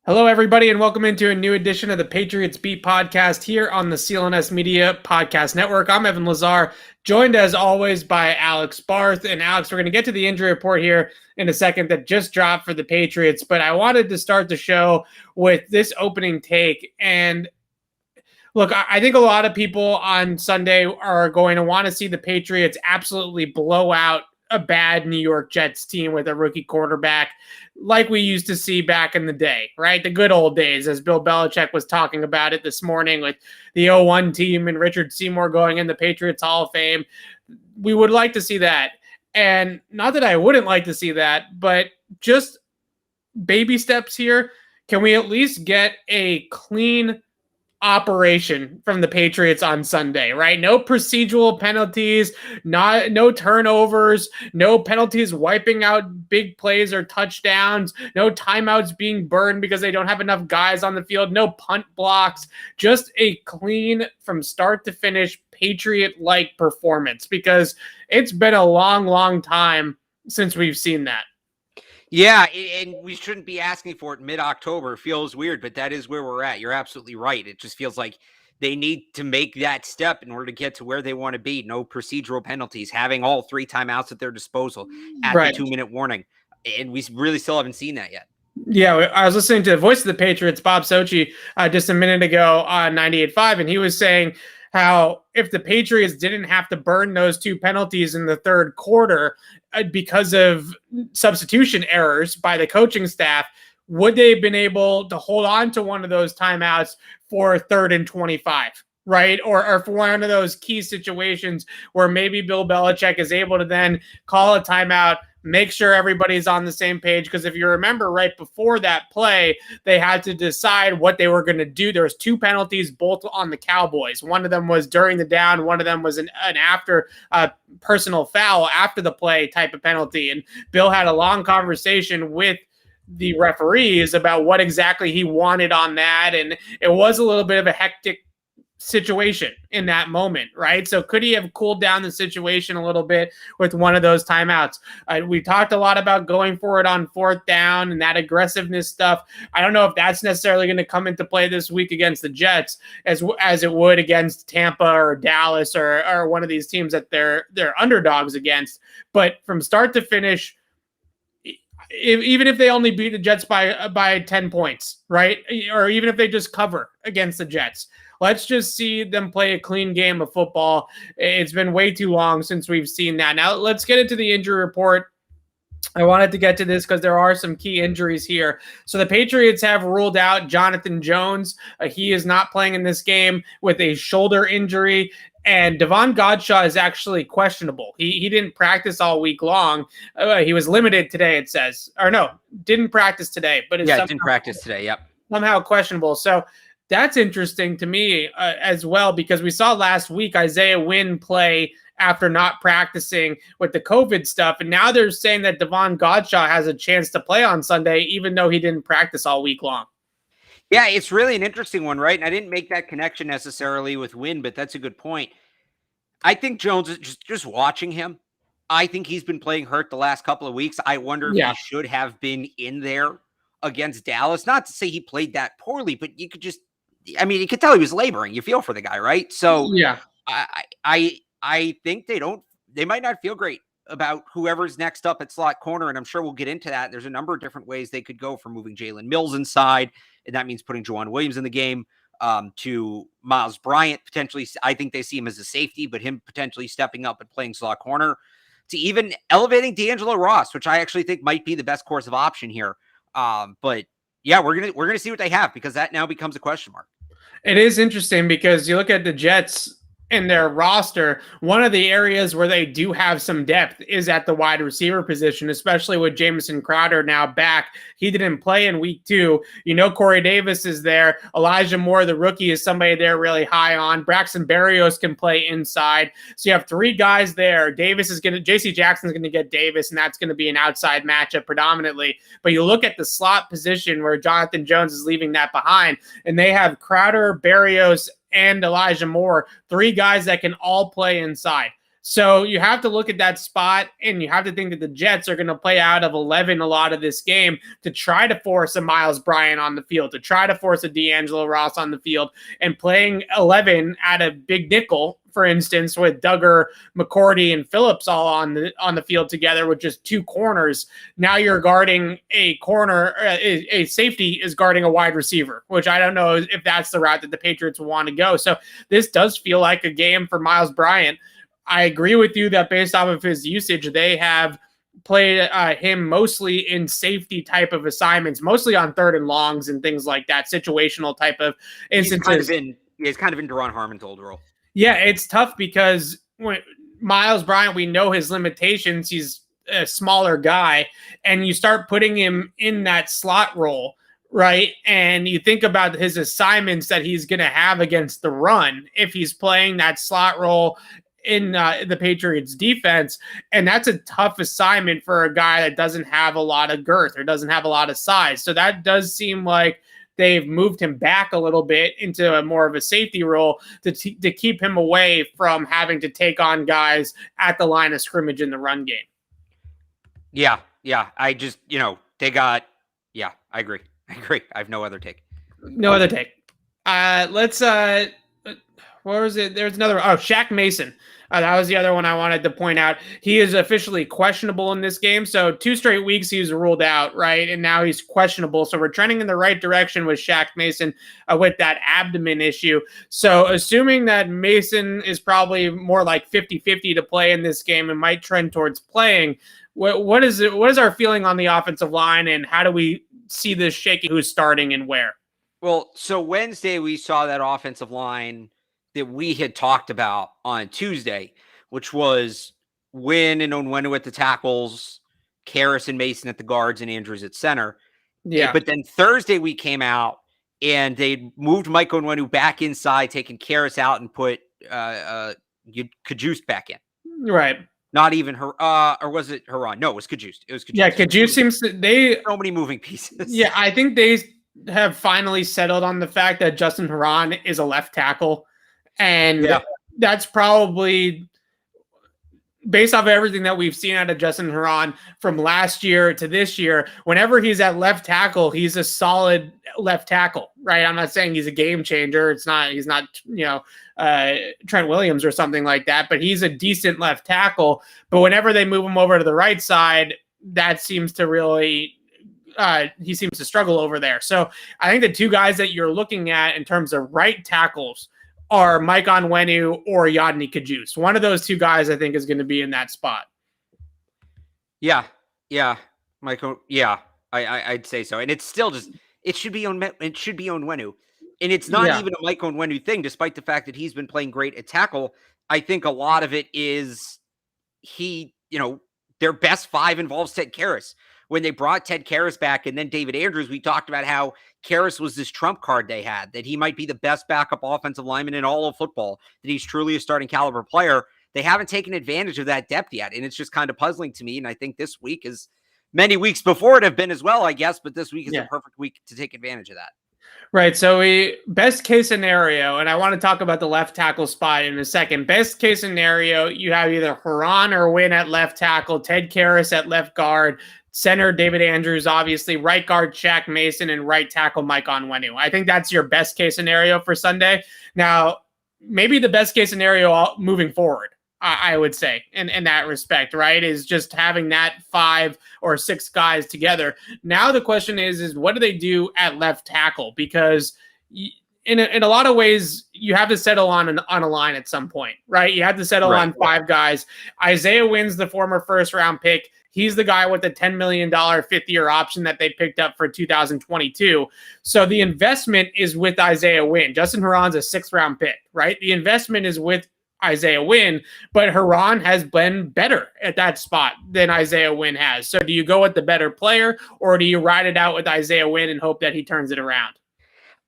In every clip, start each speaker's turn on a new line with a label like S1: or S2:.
S1: Hello, everybody, and welcome into a new edition of the Patriots Beat podcast here on the CLNS Media Podcast Network. I'm Evan Lazar, joined as always by Alex Barth. And Alex, we're going to get to the injury report here in a second that just dropped for the Patriots. But I wanted to start the show with this opening take. And look, I think a lot of people on Sunday are going to want to see the Patriots absolutely blow out a bad New York Jets team with a rookie quarterback like we used to see back in the day, right? The good old days, as Bill Belichick was talking about it this morning with the 0-1 team and Richard Seymour going in the Patriots Hall of Fame. We would like to see that. And not that I wouldn't like to see that, but just baby steps here. Can we at least get a clean operation from the Patriots on Sunday, right? No procedural penalties, no turnovers, no penalties wiping out big plays or touchdowns, no timeouts being burned because they don't have enough guys on the field, no punt blocks, just a clean from start to finish Patriot-like performance, because it's been a long, long time since we've seen that.
S2: Yeah, and we shouldn't be asking for it mid-October. It feels weird, but that is where we're at. You're absolutely right. It just feels like they need to make that step in order to get to where they want to be. No procedural penalties, having all 3 timeouts at their disposal at the 2-minute warning. And we really still haven't seen that yet.
S1: Yeah, I was listening to the voice of the Patriots, Bob Sochi, just a minute ago on 98.5, and he was saying how if the Patriots didn't have to burn those 2 penalties in the third quarter because of substitution errors by the coaching staff, would they have been able to hold on to one of those timeouts for 3rd and 25? Right? Or for one of those key situations where maybe Bill Belichick is able to then call a timeout, make sure everybody's on the same page. Because if you remember right before that play, they had to decide what they were going to do. There was 2 penalties, both on the Cowboys. One of them was during the down. One of them was an after personal foul after the play type of penalty. And Bill had a long conversation with the referees about what exactly he wanted on that. And it was a little bit of a hectic situation in that moment, right? So could he have cooled down the situation a little bit with one of those timeouts? We talked a lot about going for it on 4th down and that aggressiveness stuff. I don't know if that's necessarily going to come into play this week against the Jets as it would against Tampa or Dallas or one of these teams that they're underdogs against. But from start to finish, even if they only beat the Jets by 10 points, right? Or even if they just cover against the Jets, let's just see them play a clean game of football. It's been way too long since we've seen that. Now let's get into the injury report. I wanted to get to this because there are some key injuries here. So the Patriots have ruled out Jonathan Jones. He is not playing in this game with a shoulder injury. And Davon Godchaux is actually questionable. He didn't practice all week long. He was limited today, it says. Or no, didn't practice today. But
S2: didn't practice today, yep.
S1: Somehow questionable. So that's interesting to me as well, because we saw last week Isaiah Wynn play after not practicing with the COVID stuff. And now they're saying that Davon Godchaux has a chance to play on Sunday, even though he didn't practice all week long.
S2: Yeah, it's really an interesting one, right? And I didn't make that connection necessarily with Wynn, but that's a good point. I think Jones is just watching him. I think he's been playing hurt the last couple of weeks. I wonder if he should have been in there against Dallas. Not to say he played that poorly, but you could just, I mean, you could tell he was laboring. You feel for the guy, right? So
S1: yeah,
S2: I think they might not feel great about whoever's next up at slot corner. And I'm sure we'll get into that. There's a number of different ways they could go, from moving Jalen Mills inside, and that means putting Juwan Williams in the game, to Miles Bryant potentially. I think they see him as a safety, but him potentially stepping up and playing slot corner, to even elevating D'Angelo Ross, which I actually think might be the best course of option here. But yeah, we're gonna see what they have, because that now becomes a question mark.
S1: It is interesting because you look at the Jets in their roster, one of the areas where they do have some depth is at the wide receiver position, especially with Jamison Crowder now back. He didn't play in week 2. You know, Corey Davis is there. Elijah Moore, the rookie, is somebody they're really high on. Braxton Berrios can play inside. So you have 3 guys there. J.C. Jackson's going to get Davis, and that's going to be an outside matchup predominantly. But you look at the slot position where Jonathan Jones is leaving that behind, and they have Crowder, Berrios, and Elijah Moore, 3 guys that can all play inside. So you have to look at that spot, and you have to think that the Jets are going to play out of 11 a lot of this game to try to force a Miles Bryant on the field, to try to force a D'Angelo Ross on the field, and playing 11 at a big nickel, for instance, with Duggar, McCourty, and Phillips all on the field together with just two corners. Now you're guarding a corner, a safety is guarding a wide receiver, which I don't know if that's the route that the Patriots want to go. So this does feel like a game for Miles Bryant. I agree with you that based off of his usage, they have played him mostly in safety type of assignments, mostly on 3rd and longs and things like that, situational type of instances.
S2: He's kind of in Deron Harmon's old role.
S1: Yeah, it's tough because when Miles Bryant, we know his limitations. He's a smaller guy, and you start putting him in that slot role, right? And you think about his assignments that he's going to have against the run if he's playing that slot role in the Patriots defense. And that's a tough assignment for a guy that doesn't have a lot of girth or doesn't have a lot of size. So that does seem like they've moved him back a little bit into a more of a safety role to keep him away from having to take on guys at the line of scrimmage in the run game.
S2: Yeah. I just, I agree. I have no other take.
S1: Let's, what was it? There's another, Shaq Mason. That was the other one I wanted to point out. He is officially questionable in this game. So 2 straight weeks he was ruled out, right? And now he's questionable. So we're trending in the right direction with Shaq Mason with that abdomen issue. So assuming that Mason is probably more like 50-50 to play in this game and might trend towards playing, what is our feeling on the offensive line, and how do we see this shaking? Who's starting and where?
S2: Well, so Wednesday we saw that offensive line that we had talked about on Tuesday, which was Wynn and Onwenu at the tackles, Karras and Mason at the guards, and Andrews at center.
S1: Yeah.
S2: But then Thursday we came out and they moved Mike Onwenu back inside, taking Karras out and put Kajust back in.
S1: Right.
S2: Not even her, or was it Haran? No, it was Kajust.
S1: Yeah, Kajust seems to,
S2: so many moving pieces.
S1: Yeah, I think they have finally settled on the fact that Justin Haran is a left tackle. And that's probably based off of everything that we've seen out of Justin Haran from last year to this year. Whenever he's at left tackle, he's a solid left tackle, right? I'm not saying he's a game changer. He's not, Trent Williams or something like that, but he's a decent left tackle. But whenever they move him over to the right side, that seems to really, he seems to struggle over there. So I think the two guys that you're looking at in terms of right tackles are Mike Onwenu or Yodny Kajust. One of those two guys, I think, is going to be in that spot.
S2: Yeah, Michael. Yeah, I'd say so. And it's still just it should be Onwenu, and it's not even a Mike Onwenu thing, despite the fact that he's been playing great at tackle. I think a lot of it is their best 5 involves Ted Karras. When they brought Ted Karras back and then David Andrews, we talked about how Karras was this trump card they had, that he might be the best backup offensive lineman in all of football, that he's truly a starting caliber player. They haven't taken advantage of that depth yet, and it's just kind of puzzling to me. And I think this week, is many weeks before it have been as well, I guess, but this week is a perfect week to take advantage of that.
S1: Right. So best case scenario, and I want to talk about the left tackle spot in a second. Best case scenario, you have either Haran or Wynn at left tackle, Ted Karras at left guard, center David Andrews, obviously, right guard Shaq Mason, and right tackle Mike Onwenu. I think that's your best case scenario for Sunday. Now, maybe the best case scenario moving forward, I would say, in that respect, right, is just having that 5 or 6 guys together. Now the question is what do they do at left tackle? Because in a lot of ways, you have to settle on a line at some point, right? You have to settle on 5 guys. Isaiah Wynn's the former first-round pick. He's the guy with the $10 million fifth-year option that they picked up for 2022. So the investment is with Isaiah Wynn. Justin Haran's a 6th-round pick, right? The investment is with Isaiah Wynn, but Haran has been better at that spot than Isaiah Wynn has. So do you go with the better player, or do you ride it out with Isaiah Wynn and hope that he turns it around?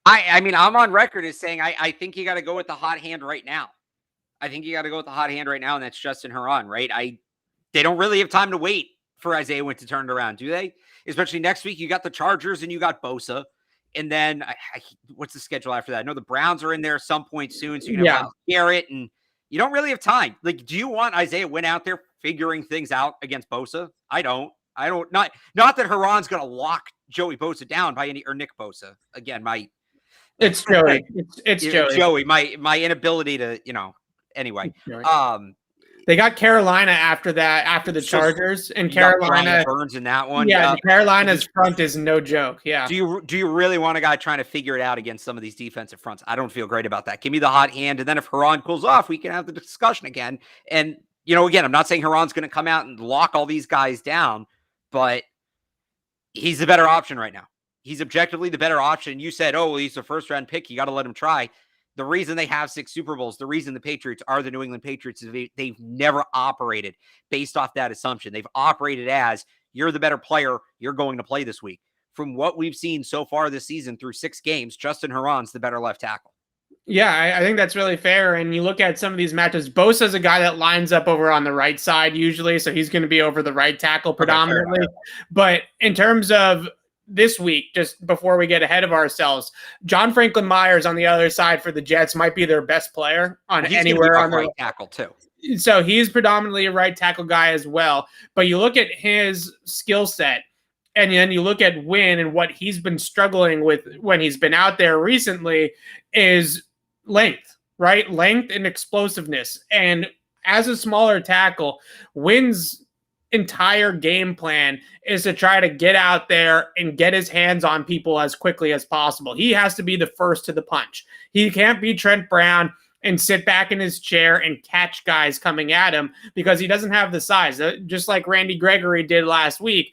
S2: I mean, I'm on record as saying I think you got to go with the hot hand right now. And that's Justin Haran, right? They don't really have time to wait for Isaiah Wynn to turn it around, do they? Especially next week, you got the Chargers and you got Bosa. And then what's the schedule after that? I know the Browns are in there at some point soon, so you can have Garrett and You don't really have time. Like, do you want Isaiah Wynn out there figuring things out against Bosa? I don't. Not that Haran's going to lock Joey Bosa down by any, or Nick Bosa. Again,
S1: it's Joey. It's Joey.
S2: Joey. My inability to, anyway.
S1: They got Carolina after the Chargers, and Carolina
S2: Burns in that one.
S1: Yeah, Carolina's front is no joke. Yeah.
S2: Do you really want a guy trying to figure it out against some of these defensive fronts? I don't feel great about that. Give me the hot hand, and then if Haran cools off, we can have the discussion again. And again, I'm not saying Haran's going to come out and lock all these guys down, but he's the better option right now. He's objectively the better option. You said, oh, well, he's a first-round pick. You got to let him try. The reason they have 6 Super Bowls, the reason the Patriots are the New England Patriots is they've never operated based off that assumption. They've operated as, you're the better player, you're going to play this week. From what we've seen so far this season through 6 games, Justin Haran's the better left tackle.
S1: Yeah, I think that's really fair. And you look at some of these matches, Bosa's a guy that lines up over on the right side usually, so he's going to be over the right tackle predominantly. Okay, but in terms of this week, just before we get ahead of ourselves, John Franklin Myers on the other side for the Jets might be their best player on anywhere on the
S2: right tackle too.
S1: So he's predominantly a right tackle guy as well. But you look at his skill set, and then you look at Wynn and what he's been struggling with when he's been out there recently is length, right? Length and explosiveness. And as a smaller tackle, Wynn's entire game plan is to try to get out there and get his hands on people as quickly as possible. He has to be the first to the punch. He can't be Trent Brown and sit back in his chair and catch guys coming at him because he doesn't have the size. Just like Randy Gregory did last week,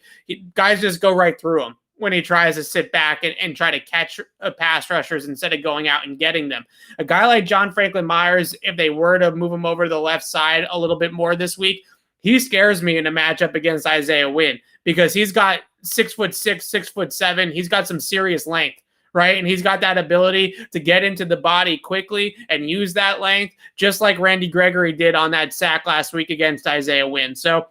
S1: guys just go right through him when he tries to sit back and try to catch pass rushers instead of going out and getting them. A guy like John Franklin Myers, if they were to move him over to the left side a little bit more this week, he scares me in a matchup against Isaiah Wynn because he's got 6'6", 6'7". He's got some serious length, right? And he's got that ability to get into the body quickly and use that length, just like Randy Gregory did on that sack last week against Isaiah Wynn. So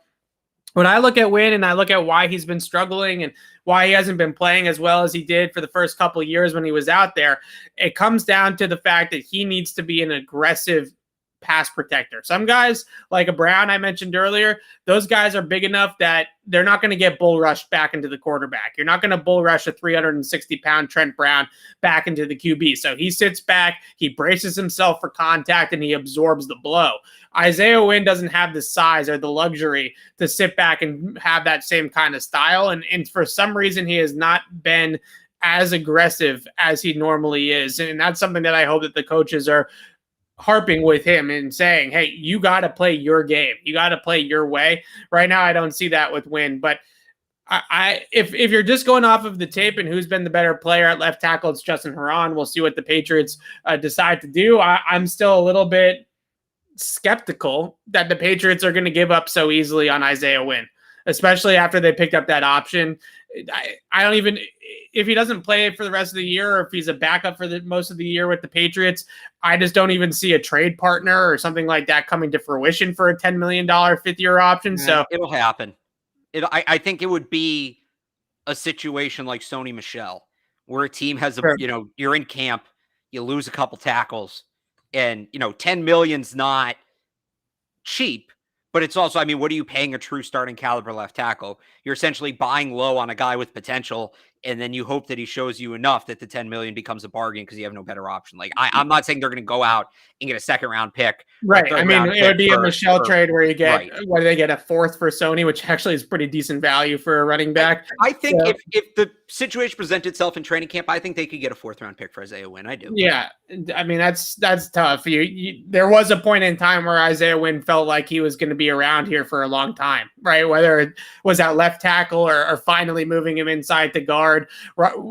S1: when I look at Wynn and I look at why he's been struggling and why he hasn't been playing as well as he did for the first couple of years when he was out there, it comes down to the fact that he needs to be an aggressive pass protector. Some guys like a Brown I mentioned earlier, those guys are big enough that they're not going to get bull rushed back into the quarterback. You're not going to bull rush a 360-pound Trent Brown back into the QB. So he sits back, he braces himself for contact, and he absorbs the blow. Isaiah Wynn doesn't have the size or the luxury to sit back and have that same kind of style. And for some reason, he has not been as aggressive as he normally is. And that's something that I hope that the coaches are harping with him and saying, hey, you got to play your game. You got to play your way. Right now, I don't see that with Wynn. But if you're just going off of the tape and who's been the better player at left tackle, it's Justin Haran. We'll see what the Patriots decide to do. I'm still a little bit skeptical that the Patriots are going to give up so easily on Isaiah Wynn, especially after they picked up that option. I don't even, if he doesn't play for the rest of the year, or if he's a backup for the most of the year with the Patriots, I just don't even see a trade partner or something like that coming to fruition for a $10 million fifth-year option. So
S2: it'll happen. I think it would be a situation like Sony Michel, where a team has a, you're in camp, you lose a couple tackles, and 10 million's not cheap. But it's also, what are you paying a true starting caliber left tackle? You're essentially buying low on a guy with potential, and then you hope that he shows you enough that the 10 million becomes a bargain because you have no better option. Like, I'm not saying they're going to go out and get a second round pick.
S1: Right. It would be a Michelle trade where you get, where they get a fourth for Sony, which actually is pretty decent value for a running back.
S2: I think if the situation presents itself in training camp, I think they could get a 4th round pick for Isaiah Wynn. I do.
S1: Yeah. That's tough. There was a point in time where Isaiah Wynn felt like he was going to be around here for a long time, right? Whether it was at left tackle or finally moving him inside to guard.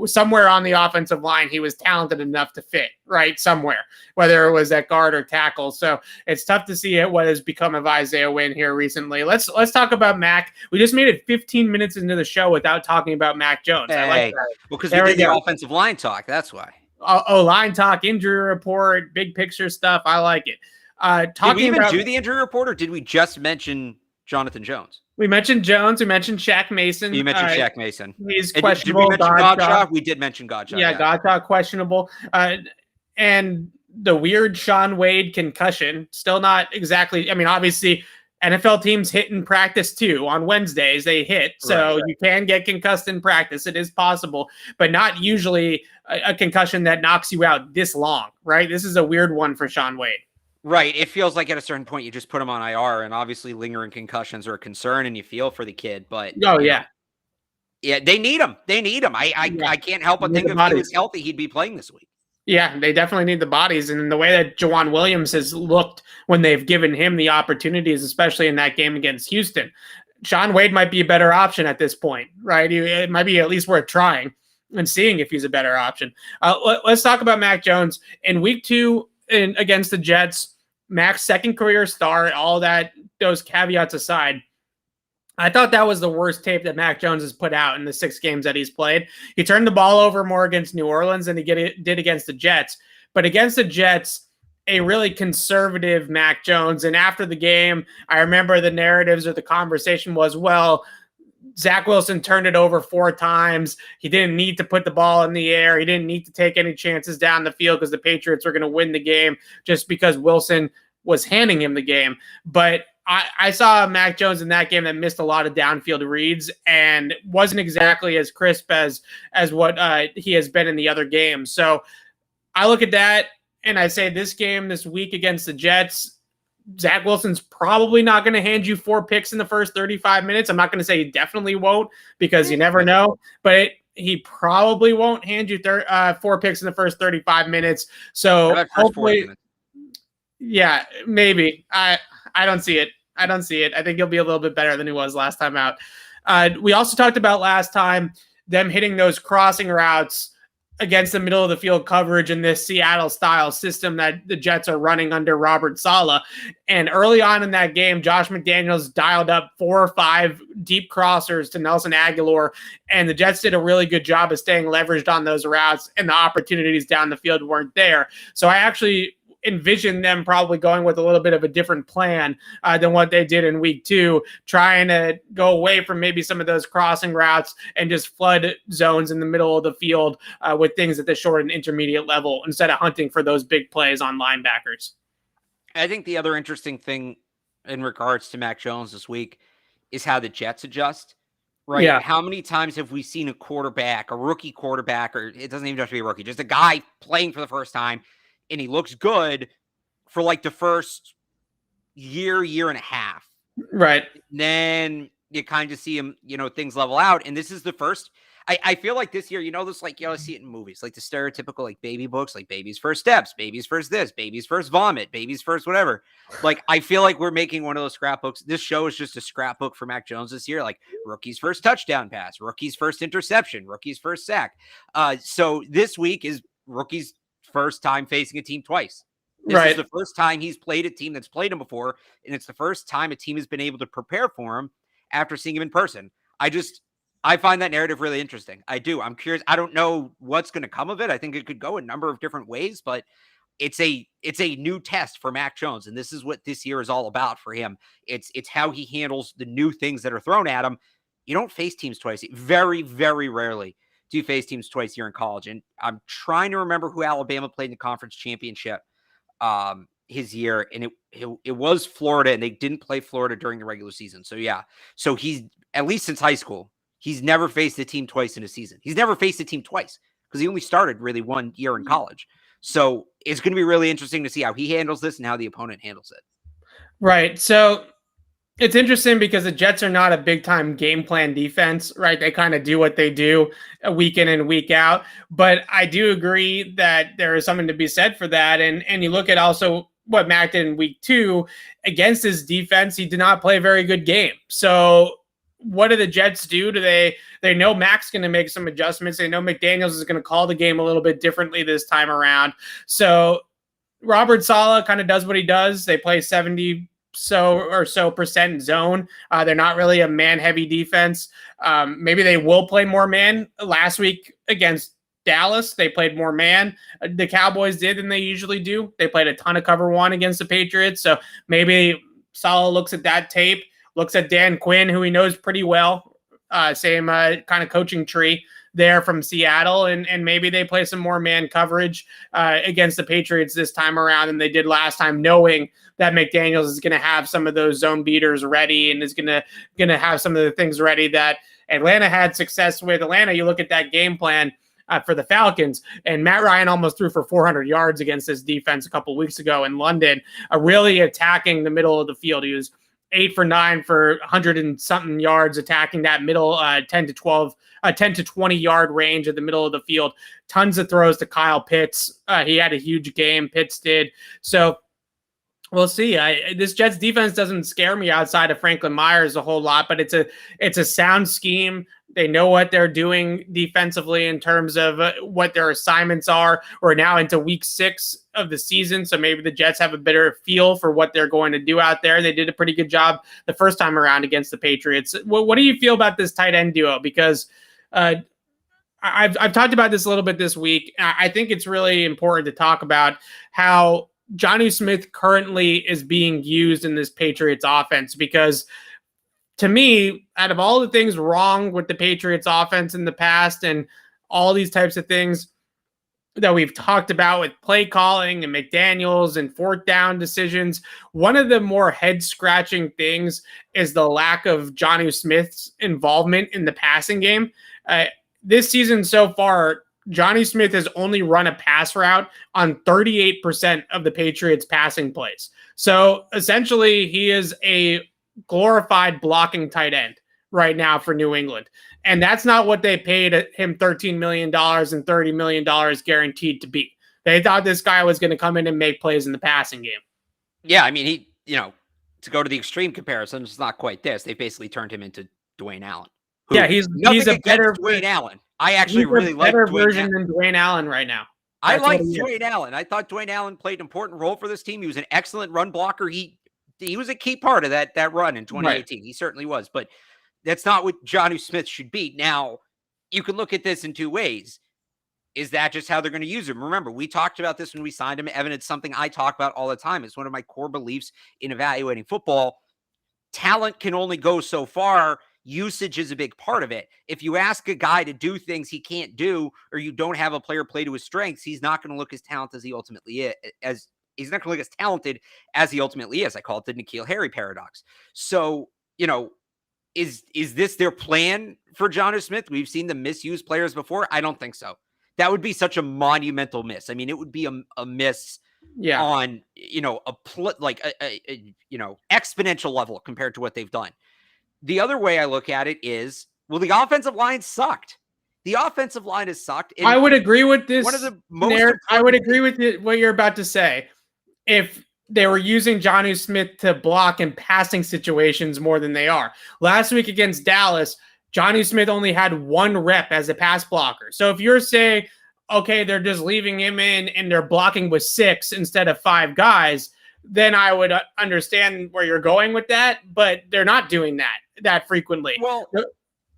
S1: Somewhere on the offensive line, he was talented enough to fit, right? Somewhere, whether it was at guard or tackle. So it's tough to see what has become of Isaiah Wynn here recently. Let's talk about Mac. We just made it 15 minutes into the show without talking about Mac Jones. I like that.
S2: Well, because we did the offensive line talk. That's why.
S1: Line talk, injury report, big picture stuff. I like it.
S2: Did we even do the injury report, or did we just mention Jonathan Jones?
S1: We mentioned Jones. We mentioned Shaq Mason.
S2: You mentioned Shaq Mason.
S1: He's questionable.
S2: Did we mention Godshaw? We did mention Godshaw.
S1: Yeah, Godshaw questionable. And the weird Shaun Wade concussion. Still not exactly. I mean, obviously, NFL teams hit in practice too. On Wednesdays, they hit. So you can get concussed in practice. It is possible, but not usually a concussion that knocks you out this long, right? This is a weird one for Shaun Wade.
S2: Right. It feels like at a certain point you just put him on IR, and obviously lingering concussions are a concern, and you feel for the kid. But yeah, they need him. They need him. I can't help but think if he was healthy, he'd be playing this week.
S1: Yeah, they definitely need the bodies. And the way that Jawan Williams has looked when they've given him the opportunities, especially in that game against Houston, Shaun Wade might be a better option at this point, right? It might be at least worth trying and seeing if he's a better option. Let's talk about Mac Jones. In week 2 against the Jets, Mac's second career start, all those caveats aside, I thought that was the worst tape that Mac Jones has put out in the 6 games that he's played. He turned the ball over more against New Orleans than he did against the Jets. But against the Jets, a really conservative Mac Jones. And after the game, I remember the narratives or the conversation was, well, Zach Wilson turned it over 4 times. He didn't need to put the ball in the air. He didn't need to take any chances down the field because the Patriots were going to win the game just because Wilson was handing him the game. But I saw Mac Jones in that game that missed a lot of downfield reads and wasn't exactly as crisp as what he has been in the other games. So I look at that and I say this game this week against the Jets, Zach Wilson's probably not going to hand you 4 picks in the first 35 minutes. I'm not going to say he definitely won't because you never know, but he probably won't hand you 4 picks in the first 35 minutes. So hopefully, yeah, maybe. I don't see it. I think he'll be a little bit better than he was last time out. We also talked about last time them hitting those crossing routes against the middle of the field coverage in this Seattle-style system that the Jets are running under Robert Saleh. And early on in that game, Josh McDaniels dialed up 4 or 5 deep crossers to Nelson Aguilar, and the Jets did a really good job of staying leveraged on those routes, and the opportunities down the field weren't there. So I actually envision them probably going with a little bit of a different plan than what they did in week 2, trying to go away from maybe some of those crossing routes and just flood zones in the middle of the field with things at the short and intermediate level instead of hunting for those big plays on linebackers.
S2: I think the other interesting thing in regards to Mac Jones this week is how the Jets adjust. Right. Yeah. How many times have we seen a rookie quarterback, or it doesn't even have to be a rookie, just a guy playing for the first time, and he looks good for like the first year and a half.
S1: Right.
S2: Then you kind of see him, things level out. And this is the first, I feel like this year, this, like, I see it in movies, like the stereotypical, like baby books, like baby's first steps, baby's first this, baby's first vomit, baby's first whatever. Like, I feel like we're making one of those scrapbooks. This show is just a scrapbook for Mac Jones this year, like rookie's first touchdown pass, rookie's first interception, rookie's first sack. So this week is rookie's first time facing a team twice. This is the first time he's played a team that's played him before, and it's the first time a team has been able to prepare for him after seeing him in person. I find that narrative really interesting. I do. I'm curious. I don't know what's going to come of it. I think it could go a number of different ways, but it's a new test for Mac Jones, and this is what this year is all about for him. It's how he handles the new things that are thrown at him. You don't face teams twice. Very, very rarely do you face teams twice here in college. And I'm trying to remember who Alabama played in the conference championship his year. And it was Florida, and they didn't play Florida during the regular season. So yeah. So he's, at least since high school, he's never faced a team twice in a season. He's never faced a team twice because he only started really 1 year in college. So it's going to be really interesting to see how he handles this and how the opponent handles it.
S1: Right. So it's interesting because the Jets are not a big-time game plan defense, right? They kind of do what they do week in and week out. But I do agree that there is something to be said for that. And you look at also what Mac did in week 2 against his defense. He did not play a very good game. So what do the Jets do? They know Mac's going to make some adjustments. They know McDaniels is going to call the game a little bit differently this time around. So Robert Saleh kind of does what he does. They play 70% zone. They're not really a man-heavy defense. Maybe they will play more man. Last week against Dallas, they played more man. The Cowboys did than they usually do. They played a ton of cover 1 against the Patriots. So maybe Saleh looks at that tape, looks at Dan Quinn, who he knows pretty well. Same kind of coaching tree there from Seattle, and maybe they play some more man coverage against the Patriots this time around than they did last time, knowing that McDaniels is going to have some of those zone beaters ready and is going to have some of the things ready that Atlanta had success with. Atlanta, you look at that game plan for the Falcons, and Matt Ryan almost threw for 400 yards against this defense a couple weeks ago in London, really attacking the middle of the field. He was 8 for 9 for 100 and something yards, attacking that middle 10 to 20 yard range at the middle of the field. Tons of throws to Kyle Pitts. He had a huge game. Pitts did. So we'll see. This Jets defense doesn't scare me outside of Franklin Myers a whole lot, but it's a sound scheme. They know what they're doing defensively in terms of what their assignments are. We're now into week 6 of the season, so maybe the Jets have a better feel for what they're going to do out there. They did a pretty good job the first time around against the Patriots. What do you feel about this tight end duo? Because I've talked about this a little bit this week. I think it's really important to talk about how Jonnu Smith currently is being used in this Patriots offense, because to me, out of all the things wrong with the Patriots offense in the past and all these types of things that we've talked about with play calling and McDaniels and fourth down decisions, one of the more head-scratching things is the lack of Jonnu Smith's involvement in the passing game. This season so far, Jonnu Smith has only run a pass route on 38% of the Patriots' passing plays. So essentially, he is a glorified blocking tight end right now for New England. And that's not what they paid him $13 million and $30 million guaranteed to be. They thought this guy was going to come in and make plays in the passing game.
S2: Yeah, I mean, to go to the extreme comparison, it's not quite this. They basically turned him into Dwayne Allen.
S1: Yeah, he's a better
S2: Dwayne Allen. I actually really like
S1: better version than Dwayne Allen right now.
S2: I like Dwayne Allen. I thought Dwayne Allen played an important role for this team. He was an excellent run blocker. He was a key part of that run in 2018. Right. He certainly was, but that's not what Jonnu Smith should be. Now, you can look at this in two ways. Is that just how they're going to use him? Remember, we talked about this when we signed him. Evan, it's something I talk about all the time. It's one of my core beliefs in evaluating football. Talent can only go so far. Usage is a big part of it. If you ask a guy to do things he can't do, or you don't have a player play to his strengths, he's not going to look as talented as he ultimately is. He's not going to look as talented as he ultimately is. I call it the N'Keal Harry paradox. So, is this their plan for Jonnu Smith? We've seen them misuse players before. I don't think so. That would be such a monumental miss. I mean, it would be a miss on, exponential level compared to what they've done. The other way I look at it is, well, the offensive line sucked. The offensive line has sucked.
S1: I would agree with this.
S2: One of the most
S1: I would agree with what you're about to say. If they were using Jonnu Smith to block in passing situations more than they are. Last week against Dallas, Jonnu Smith only had 1 rep as a pass blocker. So if you're saying, okay, they're just leaving him in and they're blocking with 6 instead of 5 guys, then I would understand where you're going with that, but they're not doing that frequently.
S2: Well,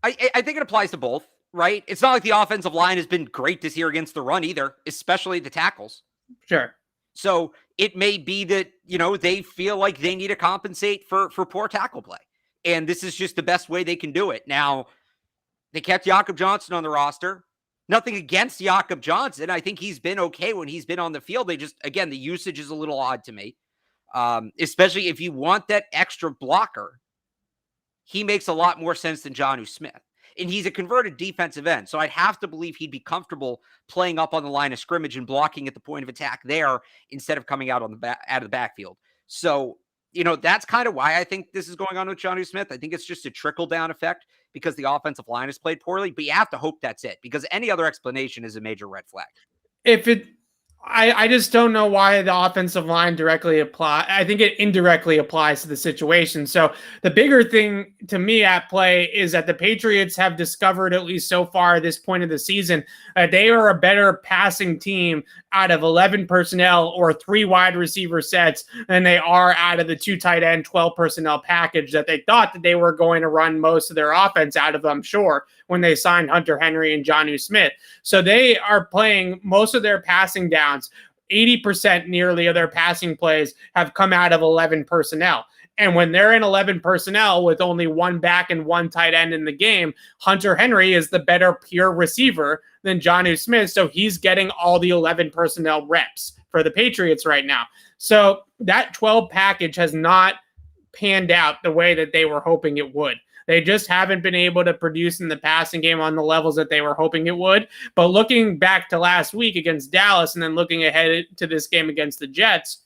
S2: I think it applies to both, right? It's not like the offensive line has been great this year against the run either, especially the tackles.
S1: Sure.
S2: So it may be that, they feel like they need to compensate for poor tackle play. And this is just the best way they can do it. Now, they kept Jakob Johnson on the roster. Nothing against Jakob Johnson. I think he's been okay when he's been on the field. They just, again, the usage is a little odd to me. Especially if you want that extra blocker, he makes a lot more sense than Jonnu Smith. And he's a converted defensive end. So I'd have to believe he'd be comfortable playing up on the line of scrimmage and blocking at the point of attack there instead of coming out of the backfield. So, that's kind of why I think this is going on with Jonnu Smith. I think it's just a trickle-down effect because the offensive line has played poorly, but you have to hope that's it, because any other explanation is a major red flag.
S1: I just don't know why the offensive line directly apply. I think it indirectly applies to the situation. So the bigger thing to me at play is that the Patriots have discovered, at least so far at this point of the season, they are a better passing team out of 11 personnel or 3 wide receiver sets than they are out of the 2 tight end, 12 personnel package that they thought that they were going to run most of their offense out of, I'm sure, when they signed Hunter Henry and Jonnu Smith. So they are playing most of their passing downs. 80% nearly of their passing plays have come out of 11 personnel. And when they're in 11 personnel with only one back and one tight end in the game, Hunter Henry is the better pure receiver than Jonnu Smith. So he's getting all the 11 personnel reps for the Patriots right now. So that 12 package has not panned out the way that they were hoping it would. They just haven't been able to produce in the passing game on the levels that they were hoping it would. But looking back to last week against Dallas and then looking ahead to this game against the Jets,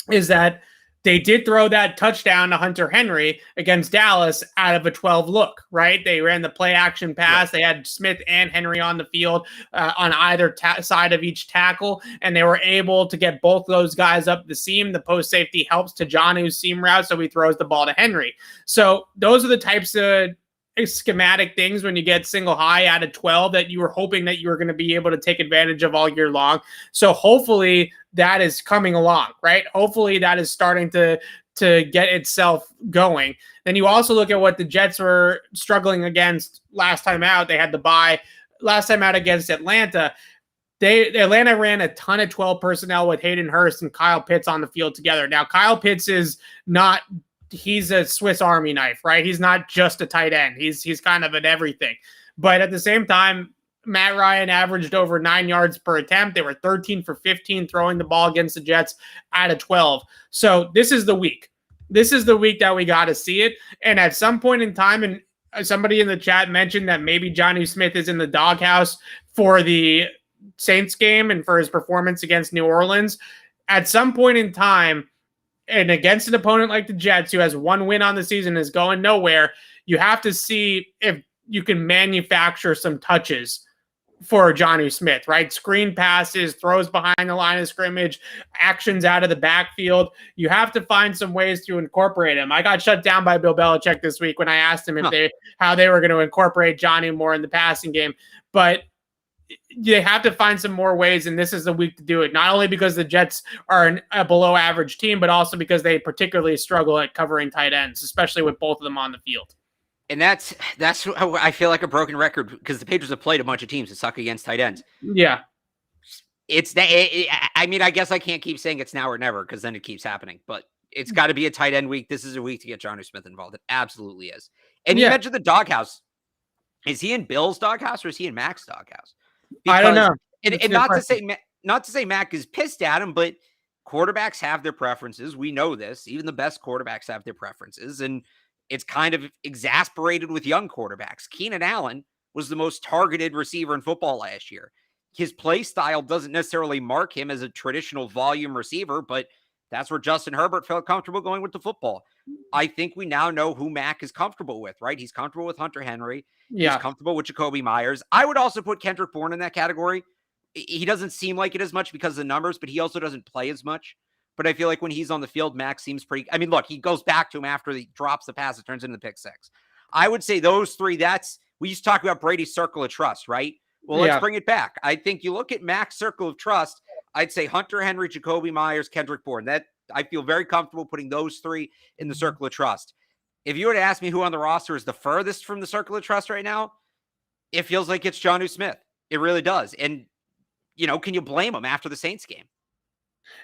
S1: is that they did throw that touchdown to Hunter Henry against Dallas out of a 12 look, right? They ran the play action pass. Right. They had Smith and Henry on the field on either side of each tackle, and they were able to get both those guys up the seam. The post safety helps to Jonnu's seam route, so he throws the ball to Henry. So those are the types of schematic things when you get single high out of 12 that you were hoping that you were going to be able to take advantage of all year long. So hopefully that is coming along, right? Hopefully that is starting to get itself going. Then you also look at what the Jets were struggling against last time out. They had the bye last time out against Atlanta. Atlanta ran a ton of 12 personnel with Hayden Hurst and Kyle Pitts on the field together. Now, Kyle Pitts is not he's a Swiss Army knife, right? He's not just a tight end. He's kind of an everything. But at the same time, Matt Ryan averaged over 9 yards per attempt. They were 13 for 15 throwing the ball against the Jets out of 12. So this is the week. This is the week that we got to see it. And at some point in time, and somebody in the chat mentioned that maybe Jonnu Smith is in the doghouse for the Saints game and for his performance against New Orleans. At some point in time, and against an opponent like the Jets, who has one win on the season, is going nowhere, you have to see if you can manufacture some touches for Jonnu Smith, right? Screen passes, throws behind the line of scrimmage, actions out of the backfield. You have to find some ways to incorporate him. I got shut down by Bill Belichick this week when I asked him how they were going to incorporate Jonnu more in the passing game. But they have to find some more ways, and this is the week to do it. Not only because the Jets are a below-average team, but also because they particularly struggle at covering tight ends, especially with both of them on the field.
S2: And that's how I feel like a broken record, because the Patriots have played a bunch of teams that suck against tight ends.
S1: Yeah.
S2: I mean, I guess I can't keep saying it's now or never, because then it keeps happening. But it's got to be a tight end week. This is a week to get Jonnu Smith involved. It absolutely is. And you mentioned the doghouse. Is he in Bill's doghouse or is he in Mac's doghouse? Because,
S1: I don't know.
S2: And not to say Mac is pissed at him, but quarterbacks have their preferences. We know this. Even the best quarterbacks have their preferences. And it's kind of exasperated with young quarterbacks. Keenan Allen was the most targeted receiver in football last year. His play style doesn't necessarily mark him as a traditional volume receiver, but that's where Justin Herbert felt comfortable going with the football. I think we now know who Mac is comfortable with, right? He's comfortable with Hunter Henry. Yeah. He's comfortable with Jacoby Myers. I would also put Kendrick Bourne in that category. He doesn't seem like it as much because of the numbers, but he also doesn't play as much. But I feel like when he's on the field, Mac seems pretty... I mean, look, he goes back to him after he drops the pass. It turns into the pick six. I would say those three, we used to talk about Brady's circle of trust, right? Well, let's bring it back. I think you look at Mac's circle of trust, I'd say Hunter Henry, Jacoby Myers, Kendrick Bourne. That I feel very comfortable putting those three in the circle of trust. If you were to ask me who on the roster is the furthest from the circle of trust right now, it feels like it's Jonnu Smith. It really does. And, can you blame him after the Saints game?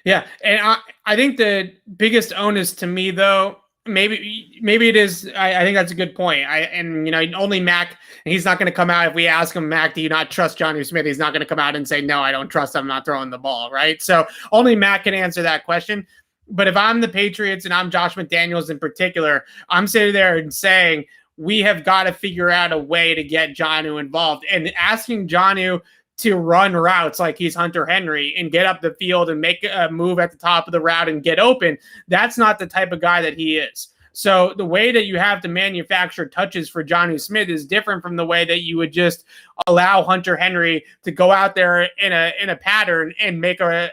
S1: Yeah. And I think the biggest onus to me, though, maybe it is. I think that's a good point. Only Mac, and he's not going to come out. If we ask him, Mac, do you not trust Jonnu Smith? He's not going to come out and say, no, I don't trust him. I'm not throwing the ball. Right. So only Mac can answer that question. But if I'm the Patriots and I'm Josh McDaniels in particular, I'm sitting there and saying, we have got to figure out a way to get Jonnu involved, and asking Jonnu to run routes like he's Hunter Henry and get up the field and make a move at the top of the route and get open. That's not the type of guy that he is. So the way that you have to manufacture touches for Jonnu Smith is different from the way that you would just allow Hunter Henry to go out there in a pattern and make a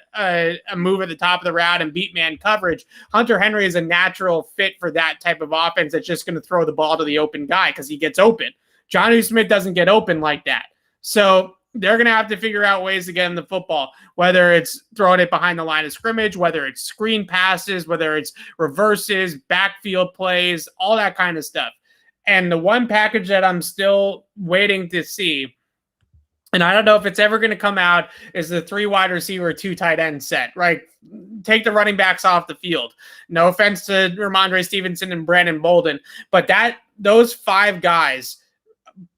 S1: move at the top of the route and beat man coverage. Hunter Henry is a natural fit for that type of offense that's just going to throw the ball to the open guy because he gets open. Jonnu Smith doesn't get open like that. So they're going to have to figure out ways to get him the football, whether it's throwing it behind the line of scrimmage, whether it's screen passes, whether it's reverses, backfield plays, all that kind of stuff. And the one package that I'm still waiting to see And I don't know if it's ever going to come out as the 3 wide receiver, 2 tight end set, right? Take the running backs off the field. No offense to Ramondre Stevenson and Brandon Bolden, but those 5 guys,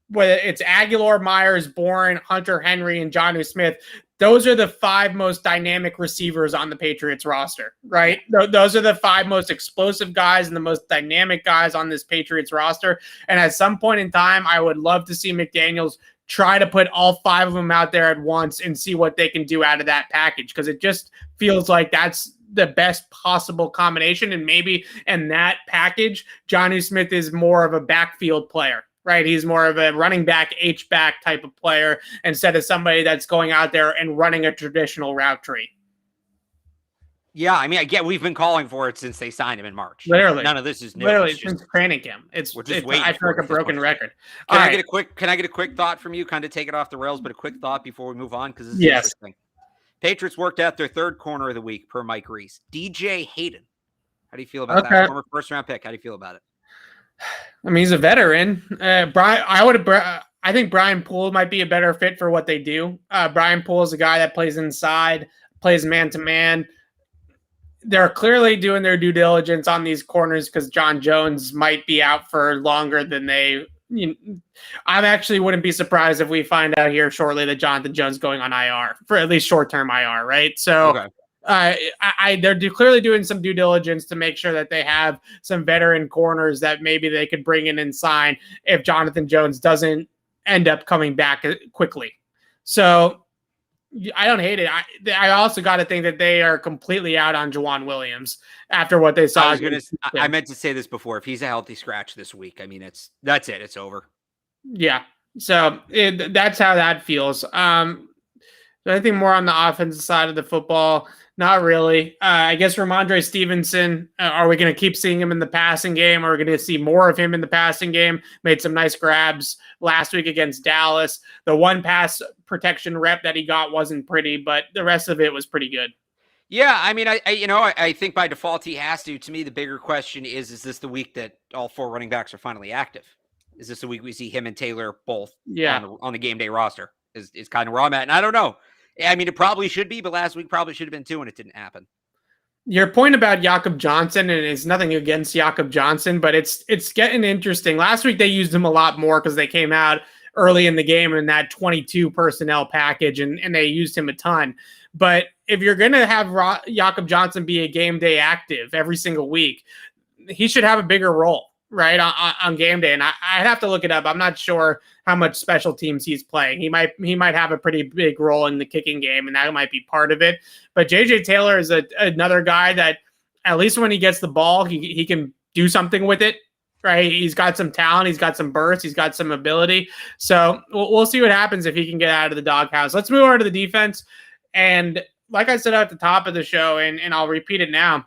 S1: whether it's Aguilar, Myers, Bourne, Hunter Henry, and Jonnu Smith, those are the 5 most dynamic receivers on the Patriots roster, right? Those are the 5 most explosive guys and the most dynamic guys on this Patriots roster. And at some point in time, I would love to see McDaniels try to put all 5 of them out there at once and see what they can do out of that package, because it just feels like that's the best possible combination. And maybe in that package, Jonnu Smith is more of a backfield player, right? He's more of a running back, H-back type of player instead of somebody that's going out there and running a traditional route tree.
S2: Yeah, I mean, I get we've been calling for it since they signed him in March.
S1: Literally,
S2: none of this is new.
S1: Literally since training camp. I feel like a broken record.
S2: Can I get a quick thought from you? Kind of take it off the rails, but a quick thought before we move on, because this is interesting. Patriots worked out their 3rd corner of the week per Mike Reese. DJ Hayden. How do you feel about that? Former 1st-round pick. How do you feel about it?
S1: I mean, he's a veteran. I think Brian Poole might be a better fit for what they do. Brian Poole is a guy that plays inside, plays man-to-man. They're clearly doing their due diligence on these corners because John Jones might be out for longer than they. I actually wouldn't be surprised if we find out here shortly that Jonathan Jones going on IR, for at least short-term IR, right? So they're clearly doing some due diligence to make sure that they have some veteran corners that maybe they could bring in and sign if Jonathan Jones doesn't end up coming back quickly. So I don't hate it. I also got to think that they are completely out on Juwan Williams after what they saw.
S2: I meant to say this before. If he's a healthy scratch this week, I mean, that's it. It's over.
S1: Yeah. So that's how that feels. Anything more on the offensive side of the football? Not really. I guess Ramondre Stevenson, are we going to keep seeing him in the passing game? Or are we going to see more of him in the passing game? Made some nice grabs last week against Dallas. The 1 pass protection rep that he got wasn't pretty, but the rest of it was pretty good.
S2: Yeah, I mean, I think by default he has to. To me, the bigger question is this the week that all 4 running backs are finally active? Is this the week we see him and Taylor both on the game day roster? Is kind of where I'm at. And I don't know. I mean, it probably should be, but last week probably should have been 2, and it didn't happen.
S1: Your point about Jakob Johnson, and it's nothing against Jakob Johnson, but it's getting interesting. Last week they used him a lot more because they came out early in the game in that 22 personnel package, and they used him a ton. But if you're going to have Jakob Johnson be a game day active every single week, he should have a bigger role, right, on game day. And I'd have to look it up. I'm not sure how much special teams he's playing. He might have a pretty big role in the kicking game, and that might be part of it. But JJ Taylor is another guy that, at least when he gets the ball, he can do something with it, right? He's got some talent. He's got some burst. He's got some ability. So we'll see what happens if he can get out of the doghouse. Let's move on to the defense. And like I said at the top of the show, and I'll repeat it now,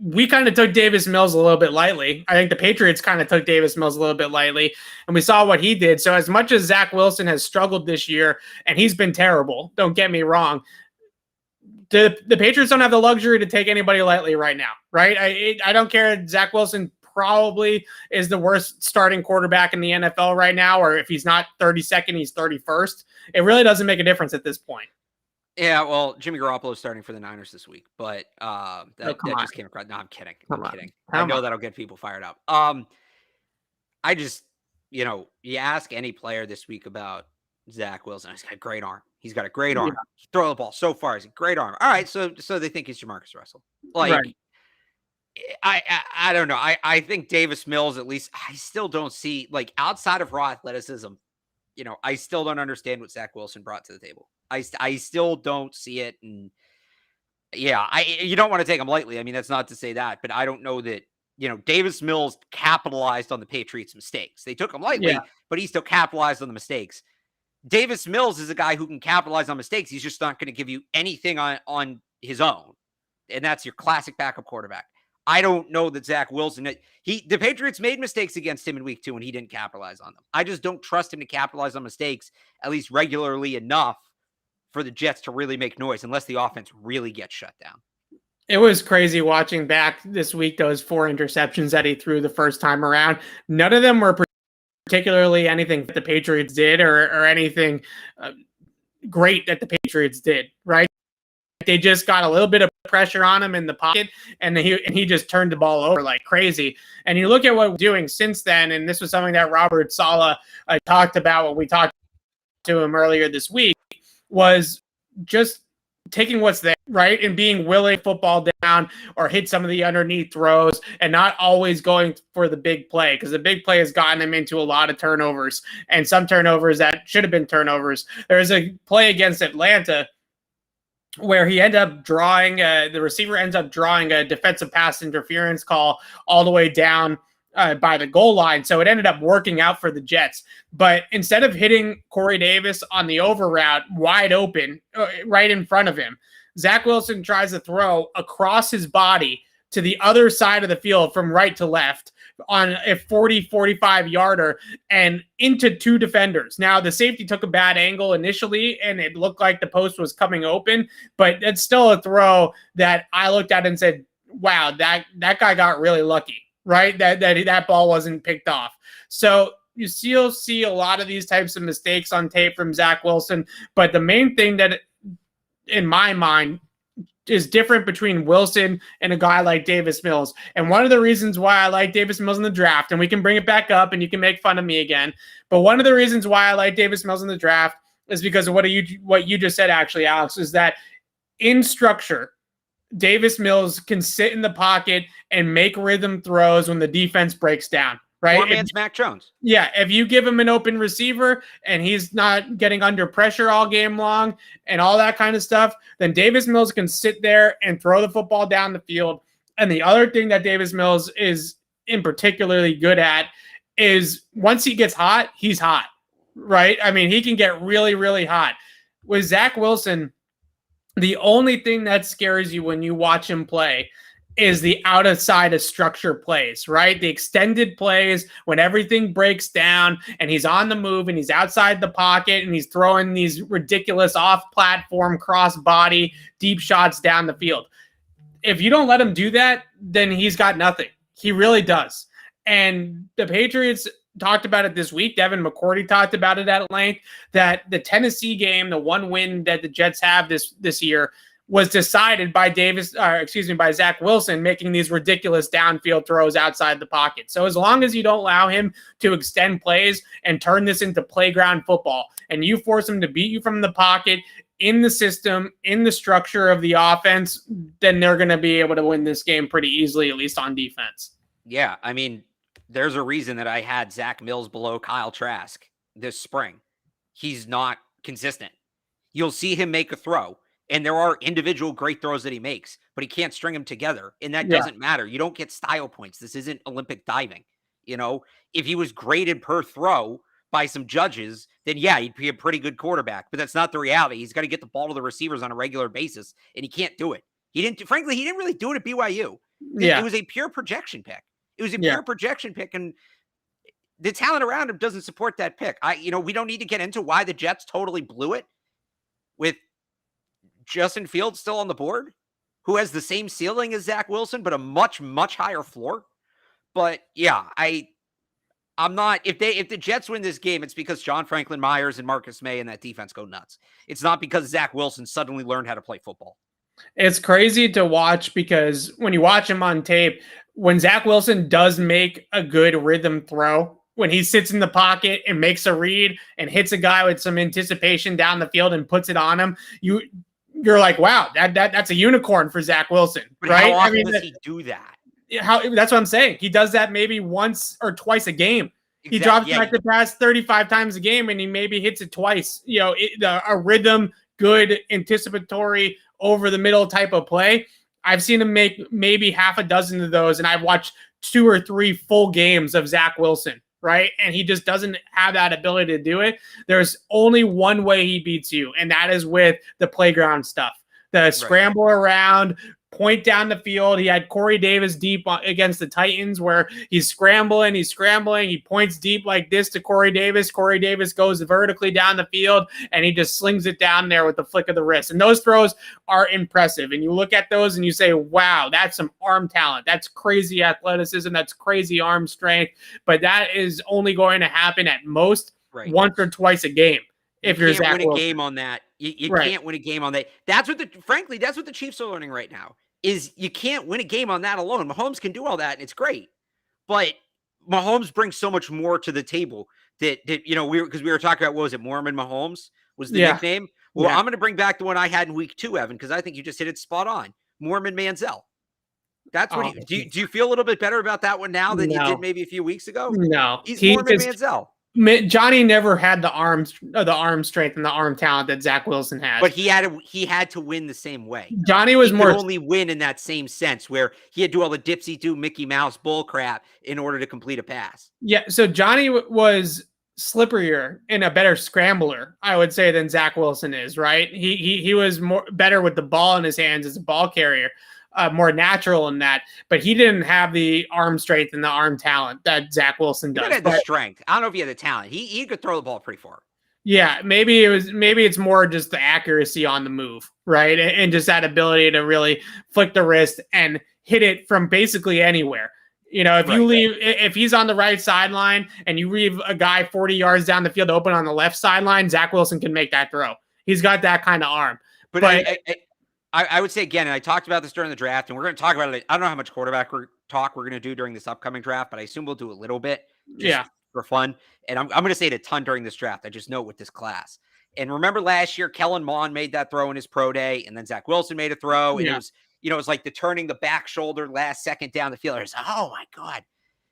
S1: we kind of took Davis Mills a little bit lightly. I think the Patriots kind of took Davis Mills a little bit lightly, and we saw what he did. So as much as Zach Wilson has struggled this year, and he's been terrible, don't get me wrong, the Patriots don't have the luxury to take anybody lightly right now, right? I don't care. Zach Wilson probably is the worst starting quarterback in the NFL right now, or if he's not 32nd, he's 31st. It really doesn't make a difference at this point.
S2: Yeah, well, Jimmy Garoppolo is starting for the Niners this week, but that just came across. No, I'm kidding. I'm kidding. I know that'll get people fired up. I just, you ask any player this week about Zach Wilson. He's got a great arm. He's got a great arm. He throw the ball so far. He's a great arm. All right, so they think he's Jamarcus Russell. Like, right. I don't know. I think Davis Mills, at least, I still don't see, like, outside of raw athleticism, I still don't understand what Zach Wilson brought to the table. I still don't see it. And yeah, you don't want to take him lightly. I mean, that's not to say that, but I don't know that, Davis Mills capitalized on the Patriots' mistakes. They took him lightly, but he still capitalized on the mistakes. Davis Mills is a guy who can capitalize on mistakes. He's just not going to give you anything on his own. And that's your classic backup quarterback. I don't know that Zach Wilson, the Patriots made mistakes against him in week 2 and he didn't capitalize on them. I just don't trust him to capitalize on mistakes, at least regularly enough for the Jets to really make noise, unless the offense really gets shut down.
S1: It was crazy watching back this week, those 4 interceptions that he threw the first time around. None of them were particularly anything that the Patriots did or anything great that the Patriots did, right? They just got a little bit of pressure on him in the pocket, and he just turned the ball over like crazy. And you look at what we're doing since then, and this was something that Robert Saleh talked about when we talked to him earlier this week, was just taking what's there, right? And being willing to football down or hit some of the underneath throws and not always going for the big play, because the big play has gotten him into a lot of turnovers, and some turnovers that should have been turnovers. There's a play against Atlanta where he ended up drawing, the receiver ends up drawing a defensive pass interference call all the way down by the goal line. So it ended up working out for the Jets. But instead of hitting Corey Davis on the over route wide open, right in front of him, Zach Wilson tries to throw across his body to the other side of the field from right to left on a 45 yarder and into two defenders. Now, the safety took a bad angle initially, and it looked like the post was coming open, but it's still a throw that I looked at and said, wow, that guy got really lucky, right? That ball wasn't picked off. So you still see a lot of these types of mistakes on tape from Zach Wilson, but the main thing that, in my mind, is different between Wilson and a guy like Davis Mills. And one of the reasons why I like Davis Mills in the draft, and we can bring it back up and you can make fun of me again, but one of the reasons why I like Davis Mills in the draft is because of what you just said, actually, Alex, is that in structure, Davis Mills can sit in the pocket and make rhythm throws when the defense breaks down. Right?
S2: Poor man's Mac Jones.
S1: Yeah, if you give him an open receiver and he's not getting under pressure all game long and all that kind of stuff, then Davis Mills can sit there and throw the football down the field. And the other thing that Davis Mills is in particularly good at is once he gets hot, he's hot, right? I mean, he can get really, really hot. With Zach Wilson, the only thing that scares you when you watch him play is the outside of structure plays, right? The extended plays when everything breaks down and he's on the move and he's outside the pocket and he's throwing these ridiculous off-platform, cross-body, deep shots down the field. If you don't let him do that, then he's got nothing. He really does. And the Patriots talked about it this week. Devin McCourty talked about it at length, that the Tennessee game, the one win that the Jets have this year, was decided by by Zach Wilson making these ridiculous downfield throws outside the pocket. So as long as you don't allow him to extend plays and turn this into playground football, and you force him to beat you from the pocket in the system, in the structure of the offense, then they're going to be able to win this game pretty easily, at least on defense.
S2: Yeah, I mean, there's a reason that I had Zach Mills below Kyle Trask this spring. He's not consistent. You'll see him make a throw, and there are individual great throws that he makes, but he can't string them together, and that doesn't matter. You don't get style points. This isn't Olympic diving. You know, if he was graded per throw by some judges, then yeah, he'd be a pretty good quarterback, but that's not the reality. He's got to get the ball to the receivers on a regular basis, and he can't do it. Frankly, he didn't really do it at BYU.
S1: Yeah.
S2: It was a pure projection pick. It was a pure projection pick, and the talent around him doesn't support that pick. We don't need to get into why the Jets totally blew it with Justin Fields still on the board, who has the same ceiling as Zach Wilson, but a much, much higher floor. But yeah, I'm not, if the Jets win this game, it's because John Franklin Myers and Marcus May and that defense go nuts. It's not because Zach Wilson suddenly learned how to play football.
S1: It's crazy to watch because when you watch him on tape, when Zach Wilson does make a good rhythm throw, when he sits in the pocket and makes a read and hits a guy with some anticipation down the field and puts it on him, you're like, wow, that's a unicorn for Zach Wilson,
S2: but
S1: right?
S2: How often does he do that?
S1: That's what I'm saying. He does that maybe once or twice a game. He drops back the pass 35 times a game, and he maybe hits it twice. A rhythm, good, anticipatory, over the middle type of play. I've seen him make maybe half a dozen of those, and I've watched 2 or 3 full games of Zach Wilson, right? And he just doesn't have that ability to do it. There's only one way he beats you, and that is with the playground stuff. The scramble around, point down the field. He had Corey Davis deep against the Titans where he's scrambling. He points deep like this to Corey Davis. Corey Davis goes vertically down the field, and he just slings it down there with the flick of the wrist. And those throws are impressive. And you look at those and you say, wow, that's some arm talent. That's crazy athleticism. That's crazy arm strength. But that is only going to happen at most once or twice a game. If you're Zach
S2: Wilson.
S1: Win
S2: a game on that. You can't win a game on that. That's what the Chiefs are learning right now is you can't win a game on that alone. Mahomes can do all that and it's great, but Mahomes brings so much more to the table that we were talking about, what was it? Mormon Mahomes was the nickname. Well, I'm going to bring back the one I had in week 2, Evan, because I think you just hit it spot on. Mormon Manziel. That's what do you feel a little bit better about that one now than you did maybe a few weeks ago?
S1: No,
S2: he's Mormon Manziel.
S1: Johnny never had the arm strength and the arm talent that Zach Wilson had.
S2: But he had to win the same way.
S1: Johnny was
S2: could only win in that same sense where he had to do all the dipsy-do Mickey Mouse bull crap in order to complete a pass.
S1: Yeah, so Johnny was slipperier and a better scrambler, I would say, than Zach Wilson is, right? He was better with the ball in his hands as a ball carrier. More natural in that, but he didn't have the arm strength and the arm talent that Zach Wilson does.
S2: He had the strength. I don't know if he had the talent. He could throw the ball pretty far.
S1: Yeah, maybe it's more just the accuracy on the move, right? And just that ability to really flick the wrist and hit it from basically anywhere. If he's on the right sideline and you leave a guy 40 yards down the field open on the left sideline, Zach Wilson can make that throw. He's got that kind of arm.
S2: But I would say, again, and I talked about this during the draft, and we're going to talk about it. I don't know how much quarterback talk we're going to do during this upcoming draft, but I assume we'll do a little bit for fun. And I'm going to say it a ton during this draft. I just know with this class. And remember last year, Kellen Mond made that throw in his pro day, and then Zach Wilson made a throw. And it was like the turning the back shoulder last second down the field. I was like, oh, my God.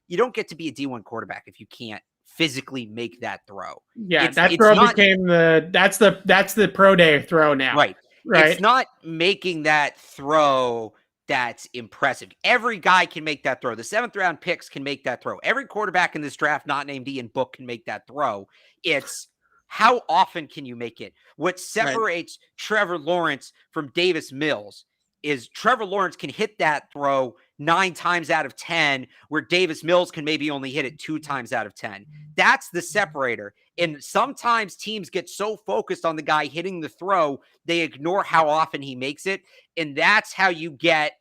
S2: You don't get to be a D1 quarterback if you can't physically make that throw.
S1: Yeah, that throw became that's the pro day throw now.
S2: Right. It's not making that throw that's impressive. Every guy can make that throw. The 7th round picks can make that throw. Every quarterback in this draft not named Ian Book can make that throw. It's how often can you make it? What separates Trevor Lawrence from Davis Mills is Trevor Lawrence can hit that throw 9 times out of 10, where Davis Mills can maybe only hit it 2 times out of 10. That's the separator. And sometimes teams get so focused on the guy hitting the throw, they ignore how often he makes it. And that's how you get,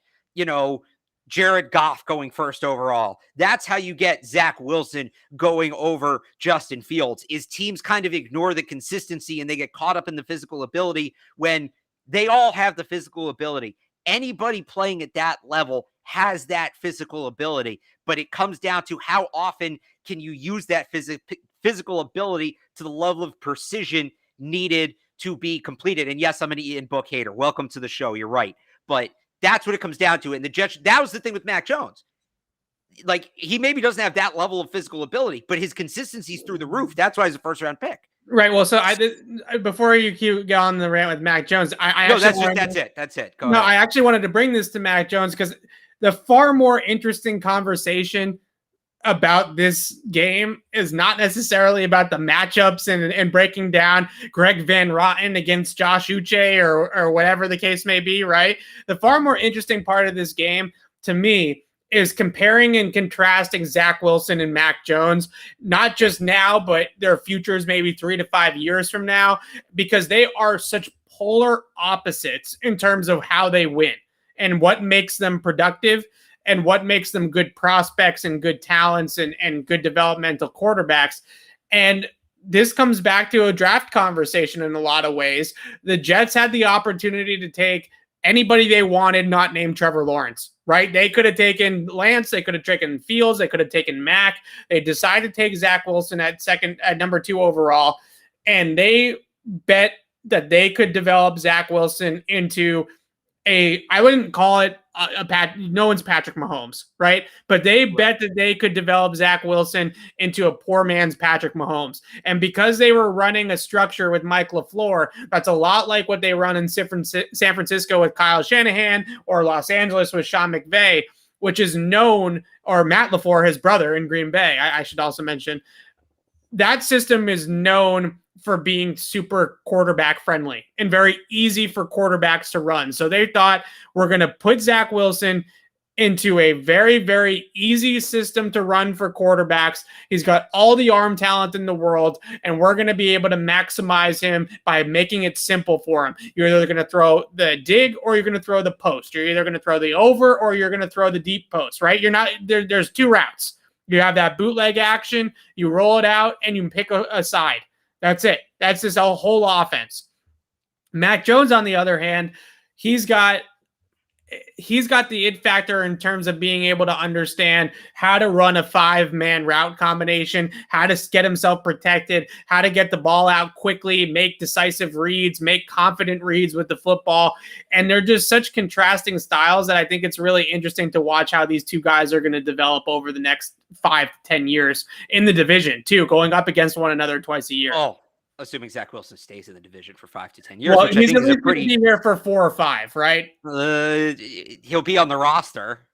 S2: Jared Goff going first overall. That's how you get Zach Wilson going over Justin Fields, is teams kind of ignore the consistency and they get caught up in the physical ability when they all have the physical ability. Anybody playing at that level has that physical ability, but it comes down to how often can you use that physical ability to the level of precision needed to be completed. And yes, I'm an Ian Book hater. Welcome to the show. You're right. But that's what it comes down to. And the Jets, that was the thing with Mac Jones. Like, he maybe doesn't have that level of physical ability, but his consistency is through the roof. That's why he's a first round pick.
S1: Right. Well, so before you get on the rant with Mac Jones,
S2: that's it. Go ahead.
S1: I actually wanted to bring this to Mac Jones because the far more interesting conversation about this game is not necessarily about the matchups and breaking down Greg Van Roten against Josh Uche or whatever the case may be, right? The far more interesting part of this game to me is comparing and contrasting Zach Wilson and Mac Jones, not just now, but their futures maybe 3 to 5 years from now, because they are such polar opposites in terms of how they win and what makes them productive and what makes them good prospects and good talents and good developmental quarterbacks. And this comes back to a draft conversation in a lot of ways. The Jets had the opportunity to take anybody they wanted, not named Trevor Lawrence, right? They could have taken Lance. They could have taken Fields. They could have taken Mac. They decided to take Zach Wilson at number 2 overall. And they bet that they could develop Zach Wilson into I wouldn't call it no one's Patrick Mahomes, right? But they bet that they could develop Zach Wilson into a poor man's Patrick Mahomes. And because they were running a structure with Mike LaFleur, that's a lot like what they run in San Francisco with Kyle Shanahan or Los Angeles with Sean McVay, which is known, or Matt LaFleur, his brother in Green Bay, I should also mention. That system is known for being super quarterback friendly and very easy for quarterbacks to run. So they thought, we're going to put Zach Wilson into a very, very easy system to run for quarterbacks. He's got all the arm talent in the world, and we're going to be able to maximize him by making it simple for him. You're either going to throw the dig or you're going to throw the post. You're either going to throw the over or you're going to throw the deep post, right? You're not there. There's two routes. You have that bootleg action, you roll it out, and you pick a side. That's it. That's this whole offense. Mac Jones, on the other hand, he's got the it factor in terms of being able to understand how to run a 5-man route combination, how to get himself protected, how to get the ball out quickly, make decisive reads, make confident reads with the football. And they're just such contrasting styles that I think it's really interesting to watch how these two guys are going to develop over the next 5 to 10 years in the division too, going up against one another twice a year.
S2: Oh, assuming Zach Wilson stays in the division for 5 to 10 years.
S1: Well,
S2: which
S1: he's
S2: I think
S1: at
S2: is
S1: least
S2: a pretty
S1: here for 4 or 5, right?
S2: He'll be on the roster.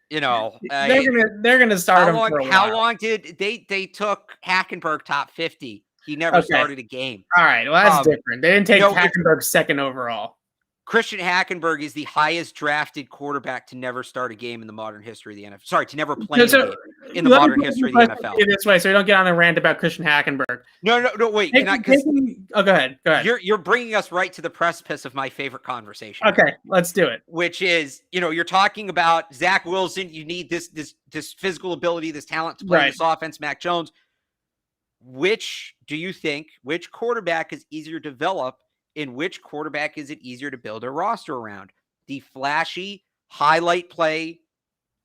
S2: You know,
S1: they're gonna start him for a while.
S2: How long did they took Hackenberg top 50? He never started a game.
S1: All right, well that's different. They didn't take Hackenberg second overall.
S2: Christian Hackenberg is the highest drafted quarterback to never start a game in the modern history of the NFL. Sorry, to never play a game in the modern history of the NFL.
S1: This way, so we don't get on a rant about Christian Hackenberg.
S2: No, wait.
S1: Go ahead.
S2: You're bringing us right to the precipice of my favorite conversation.
S1: Okay, let's do it.
S2: Which is, you're talking about Zach Wilson. You need this physical ability, this talent to play this offense. Mac Jones. Which quarterback is easier to develop? In which quarterback is it easier to build a roster around? The flashy, highlight play,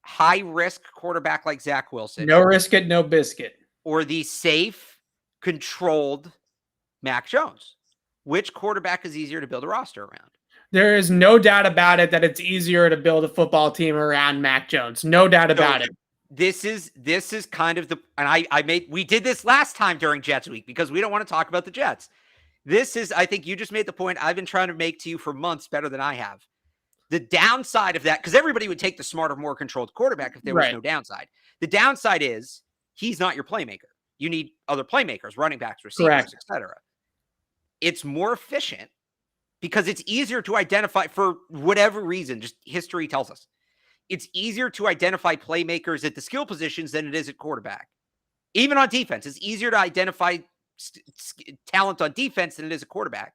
S2: high-risk quarterback like Zach Wilson.
S1: No risk it, no biscuit.
S2: Or the safe, controlled Mac Jones? Which quarterback is easier to build a roster around?
S1: There is no doubt about it that it's easier to build a football team around Mac Jones. No doubt about it.
S2: This is kind of we did this last time during Jets Week because we don't want to talk about the Jets. I think you just made the point I've been trying to make to you for months better than I have. The downside of that, because everybody would take the smarter, more controlled quarterback if there was no downside. The downside is he's not your playmaker. You need other playmakers, running backs, receivers, etc. It's more efficient because it's easier to identify for whatever reason, just history tells us. It's easier to identify playmakers at the skill positions than it is at quarterback. Even on defense, it's easier to identify talent on defense than it is a quarterback.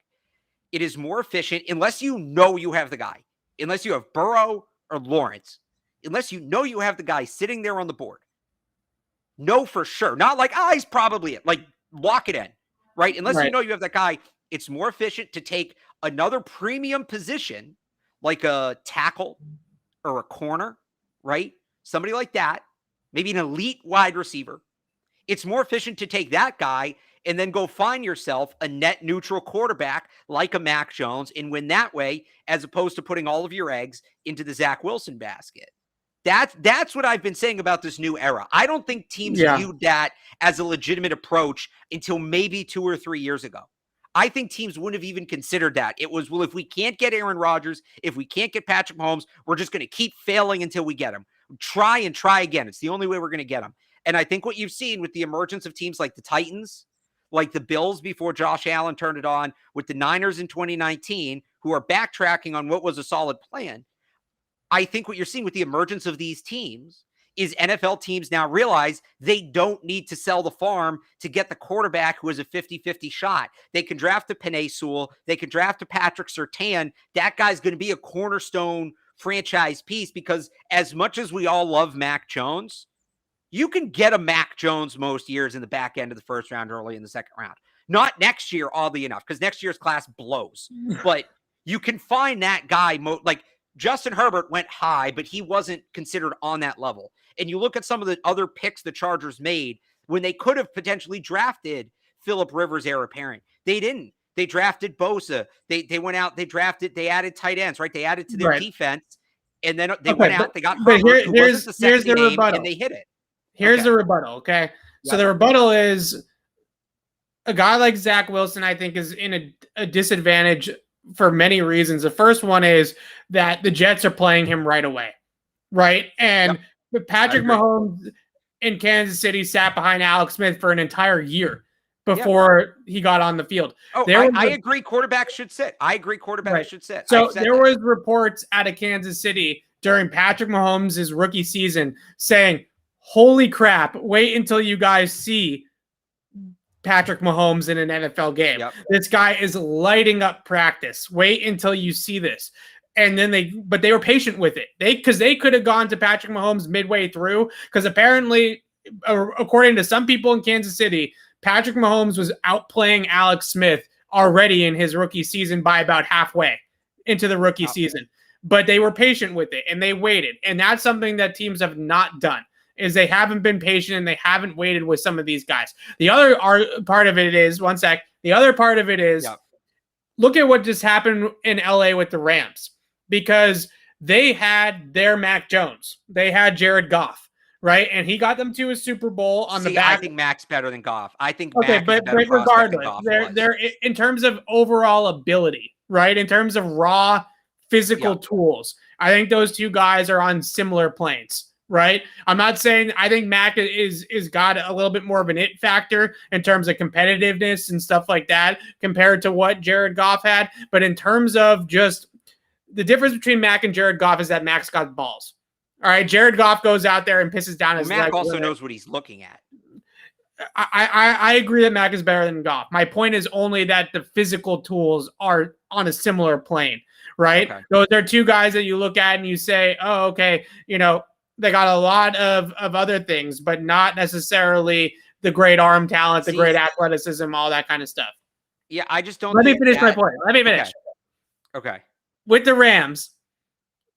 S2: It is more efficient unless you know you have the guy. Unless you have Burrow or Lawrence. Unless you know you have the guy sitting there on the board. Know for sure. Not like, he's probably it. Like, lock it in. Right? Unless you know you have that guy, it's more efficient to take another premium position like a tackle or a corner, right? Somebody like that. Maybe an elite wide receiver. It's more efficient to take that guy and then go find yourself a net neutral quarterback like a Mac Jones and win that way, as opposed to putting all of your eggs into the Zach Wilson basket. That's what I've been saying about this new era. I don't think teams viewed that as a legitimate approach until maybe 2 or 3 years ago. I think teams wouldn't have even considered that. It was, well, if we can't get Aaron Rodgers, if we can't get Patrick Mahomes, we're just going to keep failing until we get him. Try and try again. It's the only way we're going to get him. And I think what you've seen with the emergence of teams like the Titans, like the Bills before Josh Allen turned it on, with the Niners in 2019, who are backtracking on what was a solid plan. I think what you're seeing with the emergence of these teams is NFL teams now realize they don't need to sell the farm to get the quarterback who is a 50-50 shot. They can draft a Penei Sewell. They can draft a Patrick Surtain. That guy's going to be a cornerstone franchise piece, because as much as we all love Mac Jones, you can get a Mac Jones most years in the back end of the first round, early in the second round. Not next year, oddly enough, because next year's class blows. But you can find that guy, like Justin Herbert went high, but he wasn't considered on that level. And you look at some of the other picks the Chargers made when they could have potentially drafted Phillip Rivers, heir apparent. They didn't. They drafted Bosa. They went out, they added tight ends, right? They added to their defense. And then they went out, they got Herbert,
S1: here's the rebuttal.
S2: And they hit it.
S1: Here's the rebuttal, okay? So the rebuttal is a guy like Zach Wilson, I think, is in a disadvantage for many reasons. The first one is that the Jets are playing him right away, right? And Patrick Mahomes in Kansas City sat behind Alex Smith for an entire year. before he got on the field.
S2: Oh, I agree. Quarterbacks should sit. I agree. Quarterbacks should sit.
S1: So there was reports out of Kansas City during Patrick Mahomes' rookie season saying, holy crap, wait until you guys see Patrick Mahomes in an NFL game.
S2: Yep.
S1: This guy is lighting up practice. Wait until you see this. And then they were patient with it. Because they could have gone to Patrick Mahomes midway through, because apparently, according to some people in Kansas City, Patrick Mahomes was outplaying Alex Smith already in his rookie season by about halfway into the rookie season. But they were patient with it, and they waited. And that's something that teams have not done, is they haven't been patient and they haven't waited with some of these guys. The other part of it is, look at what just happened in LA with the Rams, because they had their Mac Jones. They had Jared Goff, right? And he got them to a Super Bowl on the back.
S2: I think Mac's better than Goff. I think
S1: Mac
S2: is better
S1: regardless, they're in terms of overall ability, right? In terms of raw physical tools, I think those two guys are on similar planes. Right. I'm not saying I think Mac is got a little bit more of an it factor in terms of competitiveness and stuff like that compared to what Jared Goff had. But in terms of just the difference between Mac and Jared Goff is that Mac's got balls. All right. Jared Goff goes out there and pisses down his
S2: Mac also knows what he's looking at.
S1: I agree that Mac is better than Goff. My point is only that the physical tools are on a similar plane. Right. Okay. Those are two guys that you look at and you say, oh, okay, they got a lot of other things, but not necessarily the great arm talent, the great athleticism, all that kind of stuff.
S2: Yeah, I just don't.
S1: Let me finish my point.
S2: Okay.
S1: With the Rams,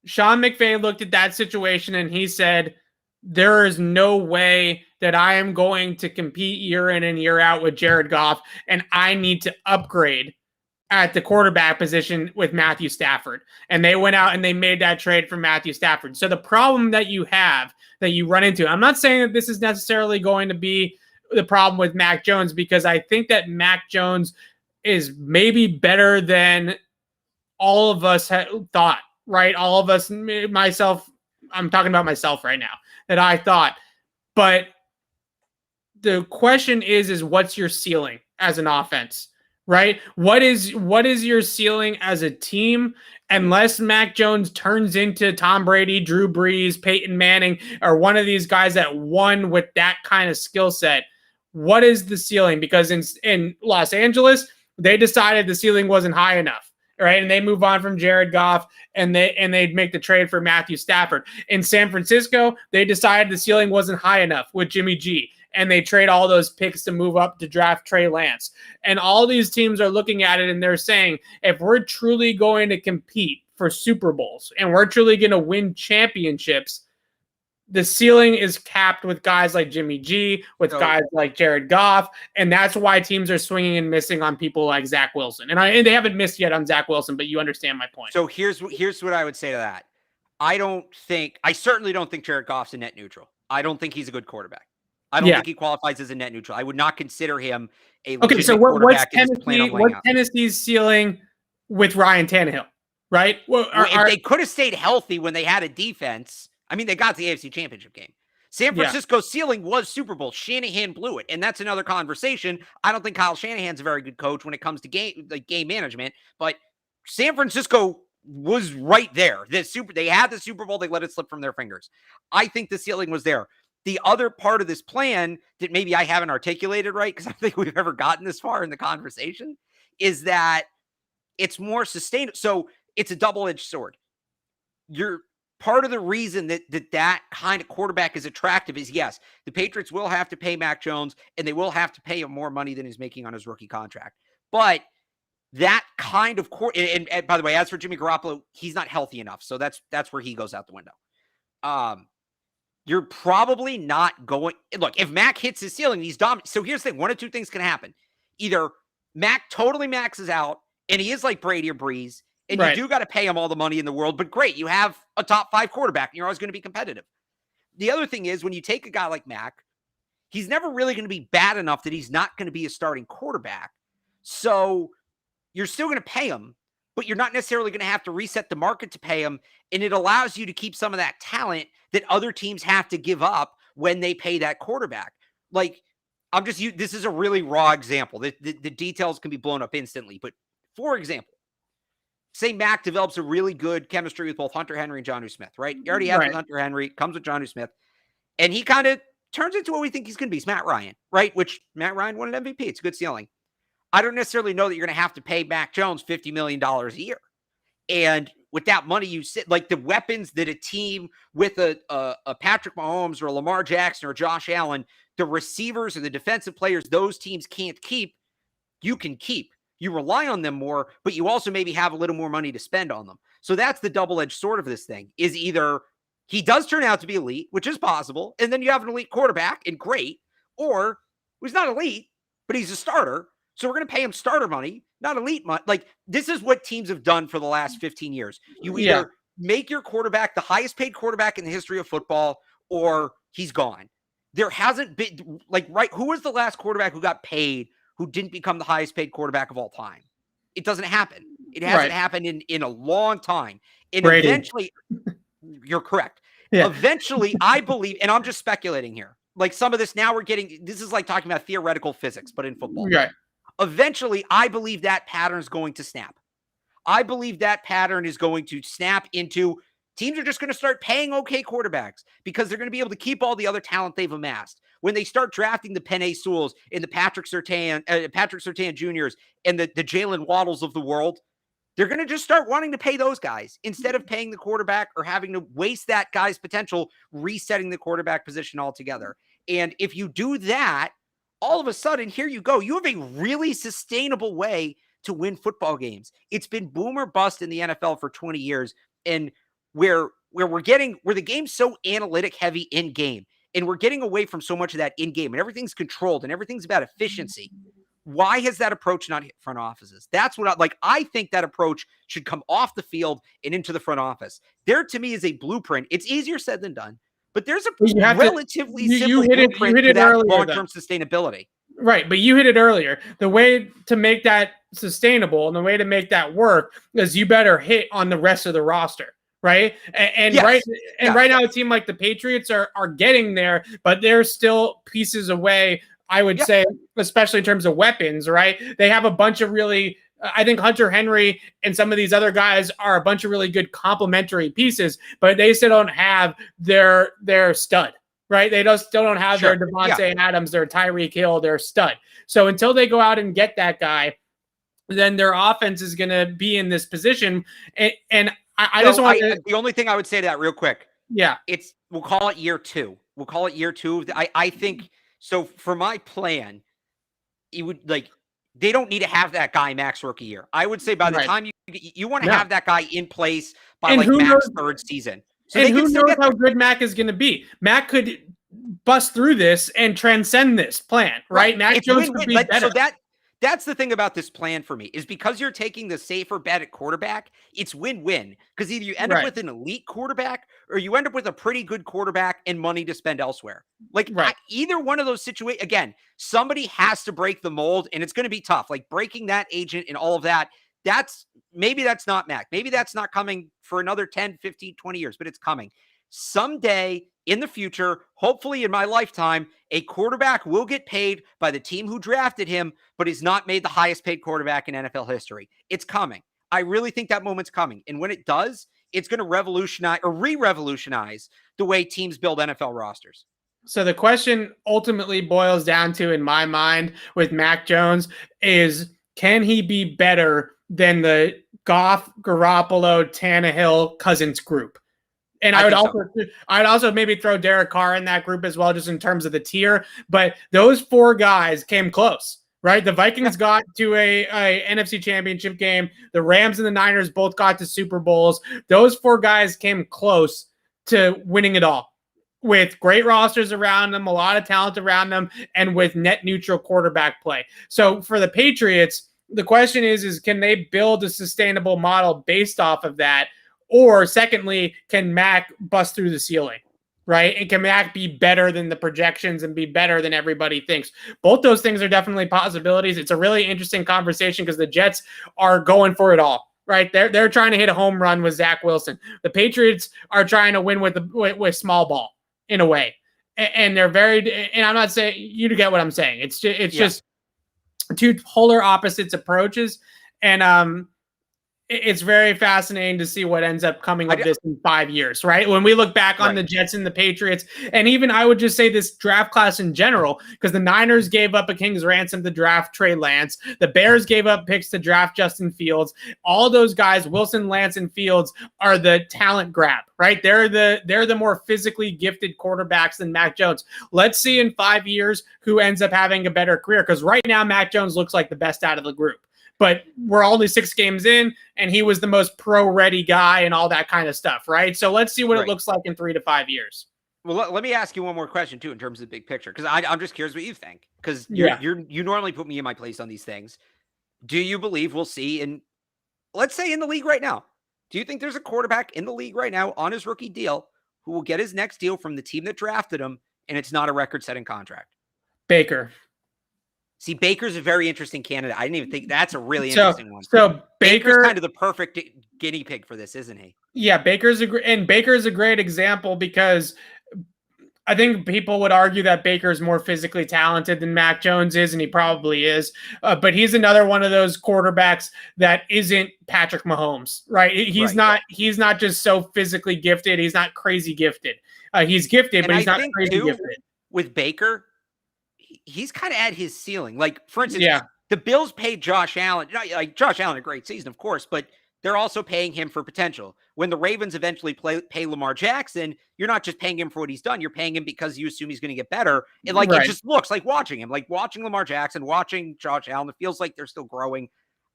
S1: Sean McVay looked at that situation and he said, there is no way that I am going to compete year in and year out with Jared Goff, and I need to upgrade at the quarterback position with Matthew Stafford. And they went out and they made that trade for Matthew Stafford. So the problem that you have, that you run into, I'm not saying that this is necessarily going to be the problem with Mac Jones, because I think that Mac Jones is maybe better than all of us thought, right? All of us, myself, I'm talking about myself right now, that I thought. But the question is what's your ceiling as an offense? Right? What is your ceiling as a team? Unless Mac Jones turns into Tom Brady, Drew Brees, Peyton Manning, or one of these guys that won with that kind of skill set, what is the ceiling? Because in Los Angeles, they decided the ceiling wasn't high enough, right? And they move on from Jared Goff and they'd make the trade for Matthew Stafford. In San Francisco, they decided the ceiling wasn't high enough with Jimmy G, and they trade all those picks to move up to draft Trey Lance. And all these teams are looking at it and they're saying, if we're truly going to compete for Super Bowls and we're truly going to win championships, the ceiling is capped with guys like Jimmy G, with guys like Jared Goff, and that's why teams are swinging and missing on people like Zach Wilson. And they haven't missed yet on Zach Wilson, but you understand my point.
S2: So here's what I would say to that. I certainly don't think Jared Goff's a net neutral. I don't think he's a good quarterback. I don't think he qualifies as a net neutral. I would not consider him a legitimate quarterback.
S1: What's Tennessee's ceiling with Ryan Tannehill, right?
S2: If they could have stayed healthy when they had a defense, I mean, they got to the AFC Championship game. San Francisco's ceiling was Super Bowl. Shanahan blew it, and that's another conversation. I don't think Kyle Shanahan's a very good coach when it comes to game management, but San Francisco was right there. They had the Super Bowl. They let it slip from their fingers. I think the ceiling was there. The other part of this plan that maybe I haven't articulated right, because I don't think we've ever gotten this far in the conversation, is that it's more sustainable. So it's a double-edged sword. You're part of the reason that kind of quarterback is attractive is, yes, the Patriots will have to pay Mac Jones, and they will have to pay him more money than he's making on his rookie contract. But that kind of and by the way, as for Jimmy Garoppolo, he's not healthy enough, so that's where he goes out the window. You're probably not going. Look, if Mac hits his ceiling, he's dominant. So here's the thing: one of two things can happen. Either Mac totally maxes out, and he is like Brady or Breeze, and you do got to pay him all the money in the world. But great, you have a top 5 quarterback, and you're always going to be competitive. The other thing is, when you take a guy like Mac, he's never really going to be bad enough that he's not going to be a starting quarterback. So you're still going to pay him, but you're not necessarily going to have to reset the market to pay him. And it allows you to keep some of that talent that other teams have to give up when they pay that quarterback. Like, this is a really raw example. The details can be blown up instantly. But for example, say Mac develops a really good chemistry with both Hunter Henry and Jonnu Smith, right? You already have with Hunter Henry, comes with Jonnu Smith, and he kind of turns into what we think he's going to be. It's Matt Ryan, right? Which Matt Ryan won an MVP. It's a good ceiling. I don't necessarily know that you're going to have to pay Mac Jones $50 million a year. And with that money, you sit like the weapons that a team with a Patrick Mahomes or a Lamar Jackson or Josh Allen, the receivers or the defensive players those teams can't keep, you can keep. You rely on them more, but you also maybe have a little more money to spend on them. So that's the double-edged sword of this thing, is either he does turn out to be elite, which is possible, and then you have an elite quarterback, and great, or he's not elite, but he's a starter, so we're going to pay him starter money, not elite money. Like, this is what teams have done for the last 15 years. You either make your quarterback the highest paid quarterback in the history of football, or he's gone. There hasn't been, who was the last quarterback who got paid who didn't become the highest paid quarterback of all time? It doesn't happen. It hasn't happened in a long time. And Brady. Eventually, you're correct. Yeah. Eventually, I believe, and I'm just speculating here, like some of this now this is like talking about theoretical physics, but in football. Right. Eventually, I believe that pattern is going to snap. I believe that pattern is going to snap into teams are just going to start paying okay quarterbacks because they're going to be able to keep all the other talent they've amassed. When they start drafting the Penei Sewells and the Patrick Surtain Juniors and the Jalen Waddles of the world, they're going to just start wanting to pay those guys instead of paying the quarterback or having to waste that guy's potential resetting the quarterback position altogether. And if you do that, all of a sudden, here you go. You have a really sustainable way to win football games. It's been boom or bust in the NFL for 20 years. And where the game's so analytic heavy in game, and we're getting away from so much of that in game, and everything's controlled and everything's about efficiency. Why has that approach not hit front offices? That's what I think that approach should come off the field and into the front office. There, to me, is a blueprint. It's easier said than done, but there's a relatively simple blueprint for that long-term sustainability.
S1: Right, but you hit it earlier. The way to make that sustainable and the way to make that work is you better hit on the rest of the roster. Right. Right now, a team like the Patriots are getting there, but they're still pieces away, I would say, especially in terms of weapons. Right. They have a bunch of really, I think Hunter Henry and some of these other guys are a bunch of really good complementary pieces, but they still don't have their stud. Right. They still don't have their Devontae Adams, their Tyreek Hill, their stud. So until they go out and get that guy, then their offense is going to be in this position. And I just want to.
S2: The only thing I would say to that real quick.
S1: Yeah.
S2: We'll call it year two. I think so. For my plan, it would they don't need to have that guy max rookie year. I would say by the time you want to have that guy in place by Mac's third season.
S1: So and who knows how good Mac is going to be? Mac could bust through this and transcend this plan, right? Mac Jones could be better.
S2: So that's the thing about this plan for me, is because you're taking the safer bet at quarterback, it's win-win. Because either you end up with an elite quarterback or you end up with a pretty good quarterback and money to spend elsewhere. Either one of those situations, again, somebody has to break the mold, and it's going to be tough. Like breaking that agent and all of that, maybe that's not Mac. Maybe that's not coming for another 10, 15, 20 years, but it's coming. Someday in the future, hopefully in my lifetime, a quarterback will get paid by the team who drafted him, but is not made the highest paid quarterback in NFL history. It's coming. I really think that moment's coming. And when it does, it's going to revolutionize or re-revolutionize the way teams build NFL rosters.
S1: So the question ultimately boils down to, in my mind, with Mac Jones is, can he be better than the Goff, Garoppolo, Tannehill, Cousins group? And I'd also maybe throw Derek Carr in that group as well, just in terms of the tier. But those four guys came close, right? The Vikings got to a NFC Championship game. The Rams and the Niners both got to Super Bowls. Those four guys came close to winning it all, with great rosters around them, a lot of talent around them, and with net neutral quarterback play. So for the Patriots, the question is can they build a sustainable model based off of that? Or secondly, can Mac bust through the ceiling, right? And can Mac be better than the projections and be better than everybody thinks? Both those things are definitely possibilities. It's a really interesting conversation because the Jets are going for it all, right? They're trying to hit a home run with Zach Wilson. The Patriots are trying to win with small ball in a way. and they're very. And I'm not saying you get what I'm saying. It's just two polar opposites approaches, and it's very fascinating to see what ends up coming of this in 5 years, right? When we look back on the Jets and the Patriots, and even I would just say this draft class in general, because the Niners gave up a king's ransom to draft Trey Lance. The Bears gave up picks to draft Justin Fields. All those guys, Wilson, Lance, and Fields, are the talent grab, right? They're the more physically gifted quarterbacks than Mac Jones. Let's see in 5 years who ends up having a better career, because right now Mac Jones looks like the best out of the group. But we're only 6 games in, and he was the most pro-ready guy and all that kind of stuff, right? So let's see what it looks like in 3 to 5 years.
S2: Well, let me ask you one more question, too, in terms of the big picture, because I'm just curious what you think, because you normally put me in my place on these things. Do you believe we'll see let's say in the league right now, do you think there's a quarterback in the league right now on his rookie deal who will get his next deal from the team that drafted him, and it's not a record-setting contract?
S1: Baker.
S2: See, Baker's a very interesting candidate. I didn't even think that's a really interesting one.
S1: So
S2: Baker's kind of the perfect guinea pig for this, isn't he?
S1: Yeah, Baker's a great example, because I think people would argue that Baker's more physically talented than Mac Jones is, and he probably is. But he's another one of those quarterbacks that isn't Patrick Mahomes, right? He's not just so physically gifted. He's not crazy gifted. He's gifted, but he's not crazy gifted.
S2: With Baker, he's kind of at his ceiling. Like, for instance, the Bills paid Josh Allen. Like, Josh Allen, a great season, of course, but they're also paying him for potential. When the Ravens eventually pay Lamar Jackson, you're not just paying him for what he's done. You're paying him because you assume he's going to get better. And it just looks like watching him, like watching Lamar Jackson, watching Josh Allen. It feels like they're still growing.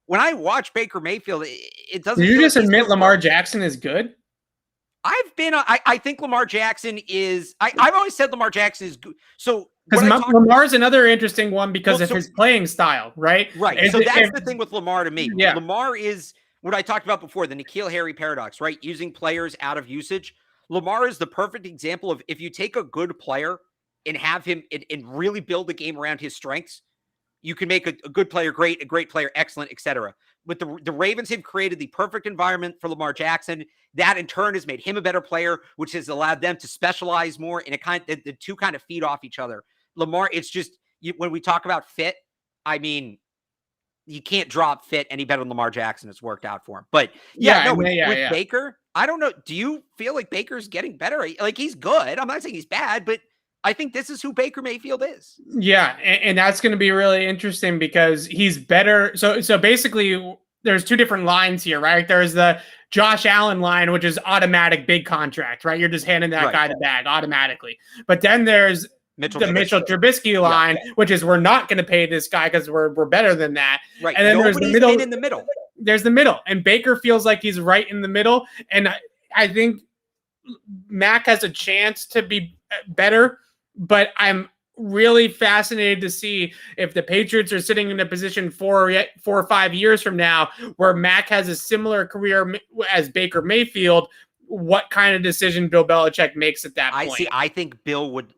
S2: When I watch Baker Mayfield, it doesn't.
S1: Did you just admit Lamar Jackson is good?
S2: I think Lamar Jackson is. I've always said Lamar Jackson is good. So
S1: because Lamar's another interesting one because of his playing style, right?
S2: Right. So that's the thing with Lamar to me. Yeah. Lamar is what I talked about before, the N'Keal Harry paradox, right? Using players out of usage. Lamar is the perfect example of if you take a good player and have him and really build the game around his strengths, you can make a good player great, a great player excellent, etc. But the Ravens have created the perfect environment for Lamar Jackson. That in turn has made him a better player, which has allowed them to specialize more. And the two kind of feed off each other. Lamar, it's just when we talk about fit, I mean, you can't drop fit any better than Lamar Jackson. It's worked out for him. But with Baker, I don't know. Do you feel like Baker's getting better? Like, he's good. I'm not saying he's bad, but I think this is who Baker Mayfield is.
S1: Yeah, and that's going to be really interesting because he's better. So basically, there's two different lines here, right? There's the Josh Allen line, which is automatic big contract, right? You're just handing that guy the bag automatically. But then there's Mitchell Trubisky line, which is we're not going to pay this guy because we're better than that.
S2: Right.
S1: And then
S2: there's the middle. In the middle.
S1: There's the middle, and Baker feels like he's right in the middle. And I think Mac has a chance to be better, but I'm really fascinated to see if the Patriots are sitting in a position 4 or 5 years from now where Mac has a similar career as Baker Mayfield, what kind of decision Bill Belichick makes at that point.
S2: I think Bill would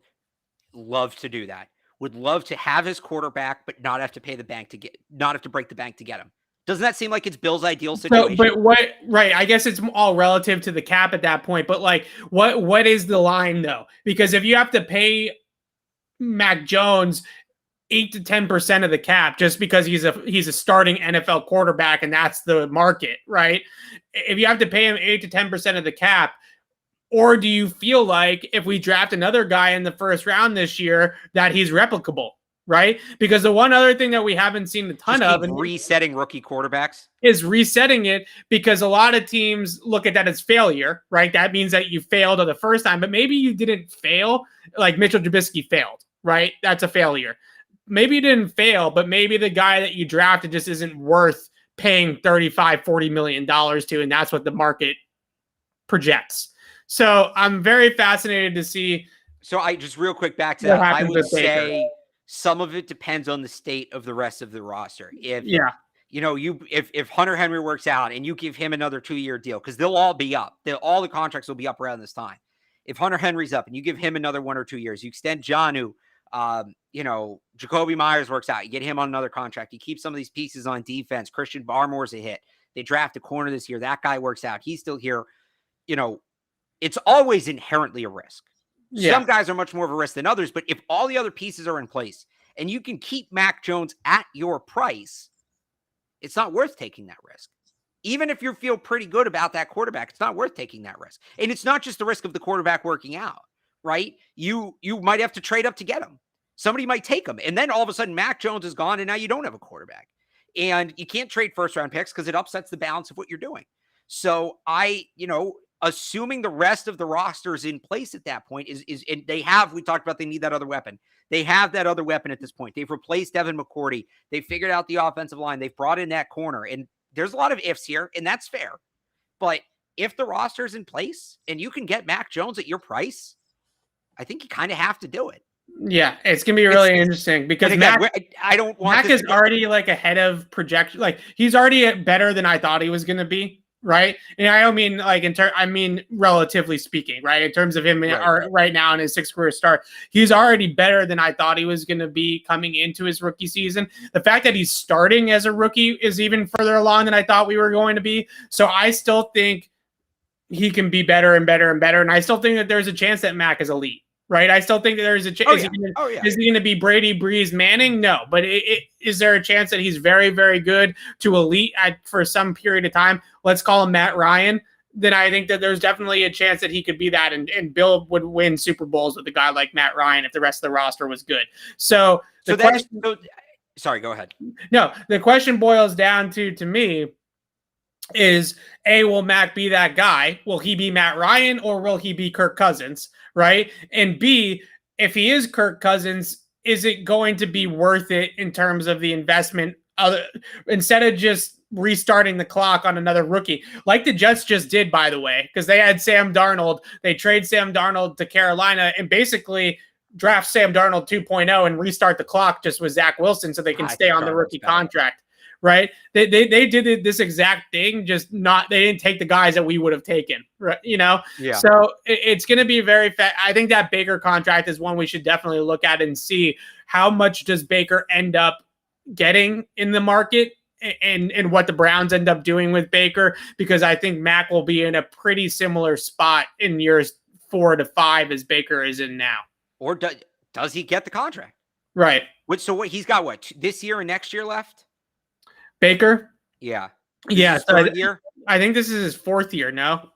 S2: love to do that. Would love to have his quarterback, but not have to pay the bank not have to break the bank to get him. Doesn't that seem like it's Bill's ideal situation?
S1: I guess it's all relative to the cap at that point, but like what is the line though? Because if you have to pay Mac Jones 8 to 10% of the cap just because he's a starting NFL quarterback and that's the market, right? If you have to pay him 8 to 10% of the cap, or do you feel like if we draft another guy in the first round this year that he's replicable, right? Because the one other thing that we haven't seen a ton of
S2: resetting rookie quarterbacks
S1: is resetting it, because a lot of teams look at that as failure, right? That means that you failed on the first time, but maybe you didn't fail. Like Mitchell Trubisky failed, right? That's a failure. Maybe you didn't fail, but maybe the guy that you drafted just isn't worth paying $35-40 million to, and that's what the market projects. So I'm very fascinated to see.
S2: So I just real quick back to that. I would say some of it depends on the state of the rest of the roster. If Hunter Henry works out and you give him another 2-year deal, because they'll all be up. All the contracts will be up around this time. If Hunter Henry's up and you give him another 1 or 2 years, you extend Jonnu, Jacoby Myers works out, you get him on another contract. You keep some of these pieces on defense. Christian Barmore's a hit. They draft a corner this year. That guy works out. He's still here. It's always inherently a risk. Some guys are much more of a risk than others, but if all the other pieces are in place and you can keep Mac Jones at your price, it's not worth taking that risk. Even if you feel pretty good about that quarterback, it's not worth taking that risk. And it's not just the risk of the quarterback working out, right? You might have to trade up to get him. Somebody might take him. And then all of a sudden Mac Jones is gone and now you don't have a quarterback. And you can't trade first round picks because it upsets the balance of what you're doing. So assuming the rest of the roster is in place at that point is and we talked about they need that other weapon. They have that other weapon at this point. They've replaced Devin McCourty. They figured out the offensive line. They've brought in that corner. And there's a lot of ifs here, and that's fair. But if the roster is in place and you can get Mac Jones at your price, I think you kind of have to do it.
S1: Yeah, it's going to be really interesting because
S2: again, I don't want
S1: Mac is already like ahead of projection. Like he's already better than I thought he was going to be. Right. And I don't mean like I mean, relatively speaking, right. In terms of him right now in his 6th career start, he's already better than I thought he was going to be coming into his rookie season. The fact that he's starting as a rookie is even further along than I thought we were going to be. So I still think he can be better and better and better. And I still think that there's a chance that Mac is elite. Right. I still think that there's a chance. Is he going to be Brady, Breeze, Manning? No. But is there a chance that he's very, very good to elite for some period of time? Let's call him Matt Ryan. Then I think that there's definitely a chance that he could be that. And Bill would win Super Bowls with a guy like Matt Ryan if the rest of the roster was good.
S2: Sorry, go ahead.
S1: No, the question boils down to me is A, will Mac be that guy? Will he be Matt Ryan or will he be Kirk Cousins? Right. And B, if he is Kirk Cousins, is it going to be worth it in terms of the investment instead of just restarting the clock on another rookie like the Jets just did, by the way, because they had Sam Darnold. They trade Sam Darnold to Carolina and basically draft Sam Darnold 2.0 and restart the clock just with Zach Wilson so they can stay on the rookie contract. Right. They did this exact thing, just they didn't take the guys that we would have taken. Right. Yeah. So it's going to be I think that Baker contract is one we should definitely look at and see how much does Baker end up getting in the market and what the Browns end up doing with Baker, because I think Mac will be in a pretty similar spot in years 4 to 5 as Baker is in now.
S2: Or does he get the contract?
S1: Right.
S2: So he's got this year and next year left?
S1: Baker?
S2: Yeah.
S1: Third year? I think this is his 4th year, no?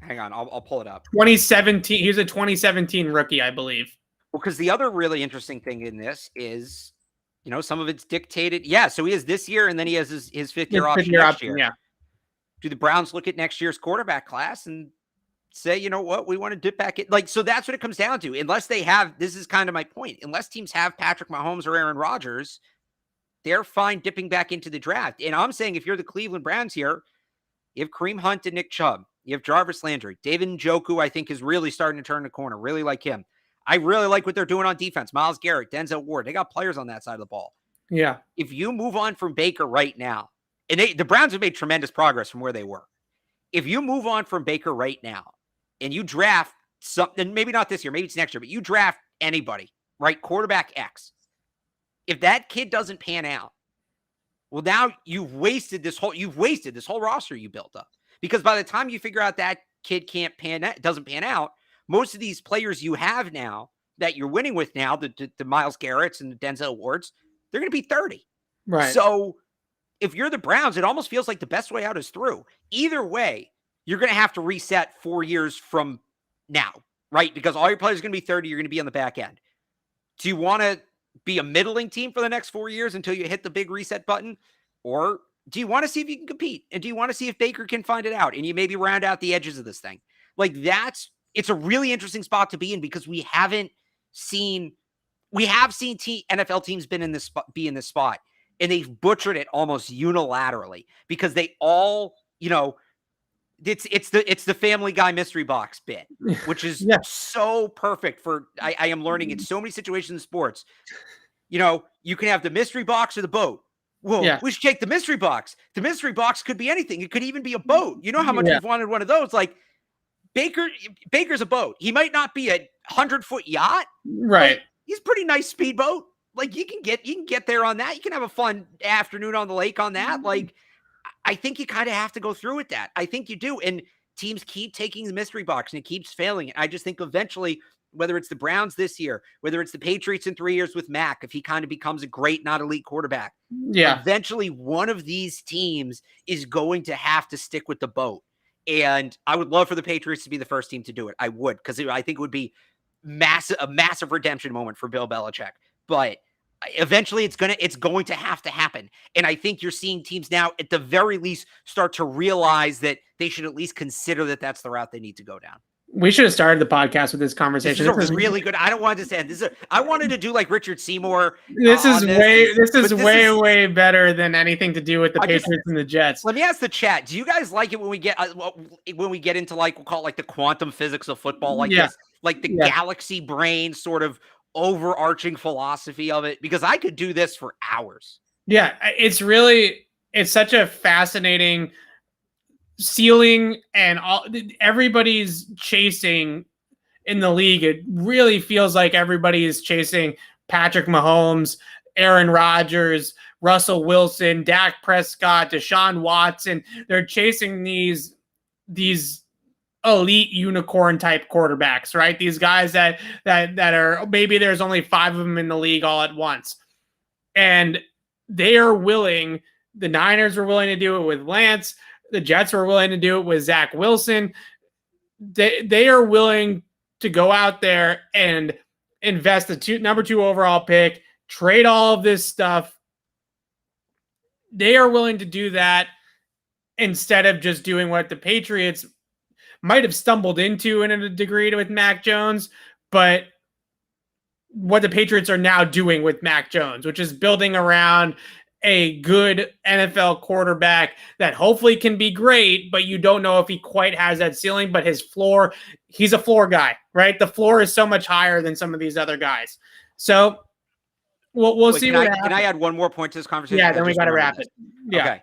S2: Hang on, I'll pull it up.
S1: 2017. He was a 2017 rookie, I believe.
S2: Well, because the other really interesting thing in this is, some of it's dictated. Yeah, so he has this year, and then he has his 5th year option next year.
S1: Yeah.
S2: Do the Browns look at next year's quarterback class and say, you know what, we want to dip back in? So that's what it comes down to. Unless they have, this is kind of my point, unless teams have Patrick Mahomes or Aaron Rodgers, they're fine dipping back into the draft. And I'm saying if you're the Cleveland Browns here, you have Kareem Hunt and Nick Chubb. You have Jarvis Landry. David Njoku, I think, is really starting to turn the corner. Really like him. I really like what they're doing on defense. Myles Garrett, Denzel Ward. They got players on that side of the ball.
S1: Yeah.
S2: If you move on from Baker right now, and the Browns have made tremendous progress from where they were. If you move on from Baker right now and you draft something, maybe not this year, maybe it's next year, but you draft anybody, right? Quarterback X. If that kid doesn't pan out, well, now you've wasted this whole roster you built up. Because by the time you figure out that kid doesn't pan out, most of these players you have now that you're winning with now, the Myles Garretts and the Denzel Wards, they're going to be 30.
S1: Right.
S2: So if you're the Browns, it almost feels like the best way out is through. Either way, you're going to have to reset 4 years from now, right? Because all your players are going to be 30. You're going to be on the back end. Do you want to be a middling team for the next 4 years until you hit the big reset button? Or do you want to see if you can compete? And do you want to see if Baker can find it out and you maybe round out the edges of this thing? It's a really interesting spot to be in because we have seen NFL teams be in this spot and they've butchered it almost unilaterally because they all, it's the Family Guy mystery box bit, which is so perfect for, I am learning in so many situations in sports. You can have the mystery box or the boat. Well, we should take the mystery box. The mystery box could be anything. It could even be a boat. You know how much you've wanted one of those? Like Baker's a boat. He might not be a 100-foot yacht.
S1: Right.
S2: He's a pretty nice speedboat. Like you can get there on that. You can have a fun afternoon on the lake on that. Like, I think you kind of have to go through with that. I think you do. And teams keep taking the mystery box and it keeps failing. And I just think eventually whether it's the Browns this year, whether it's the Patriots in 3 years with Mac, if he kind of becomes a great, not elite quarterback, eventually one of these teams is going to have to stick with the boat. And I would love for the Patriots to be the first team to do it. I would, because I think it would be a massive redemption moment for Bill Belichick. But eventually it's going to have to happen. And I think you're seeing teams now at the very least start to realize that they should at least consider that that's the route they need to go down.
S1: We should have started the podcast with this conversation.
S2: This is really good. I don't want to say this. I wanted to do like Richard Seymour.
S1: This is way better than anything to do with the Patriots and the Jets.
S2: Let me ask the chat. Do you guys like it when we get into like, we'll call it like the quantum physics of football, like this, like the galaxy brain sort of overarching philosophy of it? Because I could do this for hours. Yeah,
S1: it's such a fascinating ceiling, and everybody's chasing in the league. It really feels like everybody is chasing Patrick Mahomes, Aaron Rodgers, Russell Wilson, Dak Prescott, Deshaun Watson. They're chasing these elite unicorn type quarterbacks, right? These guys that are, maybe there's only 5 of them in the league all at once. And they are willing, the Niners were willing to do it with Lance. The Jets were willing to do it with Zach Wilson. They are willing to go out there and invest the number 2 overall pick, trade all of this stuff. They are willing to do that instead of just doing what the Patriots might have stumbled into in a degree with Mac Jones, but what the Patriots are now doing with Mac Jones, which is building around a good NFL quarterback that hopefully can be great, but you don't know if he quite has that ceiling. But his floor, he's a floor guy, right? The floor is so much higher than some of these other guys. So we'll see what happens.
S2: Can I add one more point to this conversation?
S1: Yeah, then we got to wrap it. Yeah.
S2: Okay.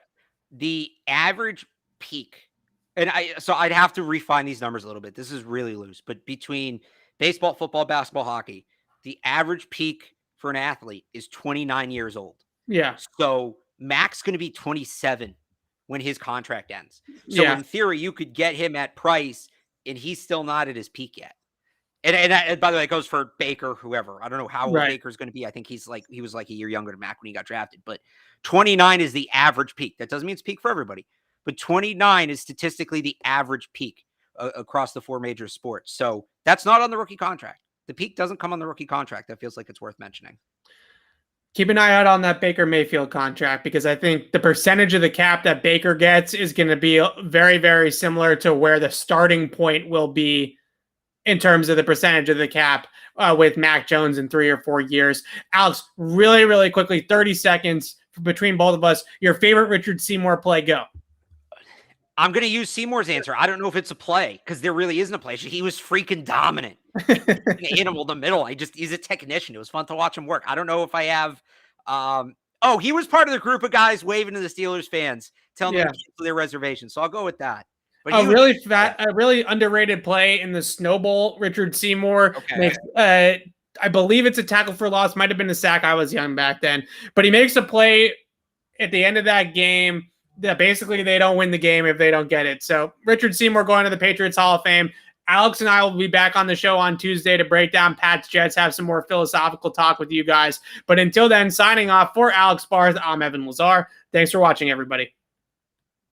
S2: The average peak, and I'd have to refine these numbers a little bit. This is really loose, but between baseball, football, basketball, hockey, the average peak for an athlete is 29 years old.
S1: Yeah.
S2: So Mac's going to be 27 when his contract ends. So in theory, you could get him at price, and he's still not at his peak yet. And by the way, it goes for Baker, whoever. I don't know how old Baker's going to be. I think he was like a year younger than Mac when he got drafted. But 29 is the average peak. That doesn't mean it's peak for everybody. But 29 is statistically the average peak across the 4 major sports. So that's not on the rookie contract. The peak doesn't come on the rookie contract. That feels like it's worth mentioning.
S1: Keep an eye out on that Baker Mayfield contract, because I think the percentage of the cap that Baker gets is going to be very, very similar to where the starting point will be in terms of the percentage of the cap with Mac Jones in 3 or 4 years. Alex, really, really quickly, 30 seconds between both of us. Your favorite Richard Seymour play, go.
S2: I'm going to use Seymour's answer. I don't know if it's a play, because there really isn't a play. He was freaking dominant. An animal in the middle. He's a technician. It was fun to watch him work. I don't know if I have. He was part of the group of guys waving to the Steelers fans, telling them to cancel their reservations. So I'll go with that. But
S1: a really underrated play in the Snow Bowl. Richard Seymour makes, I believe it's a tackle for loss. Might have been a sack. I was young back then, but he makes a play at the end of that game that basically they don't win the game if they don't get it. So Richard Seymour going to the Patriots Hall of Fame. Alex and I will be back on the show on Tuesday to break down Pats Jets, have some more philosophical talk with you guys. But until then, signing off for Alex Barth, I'm Evan Lazar. Thanks for watching, everybody.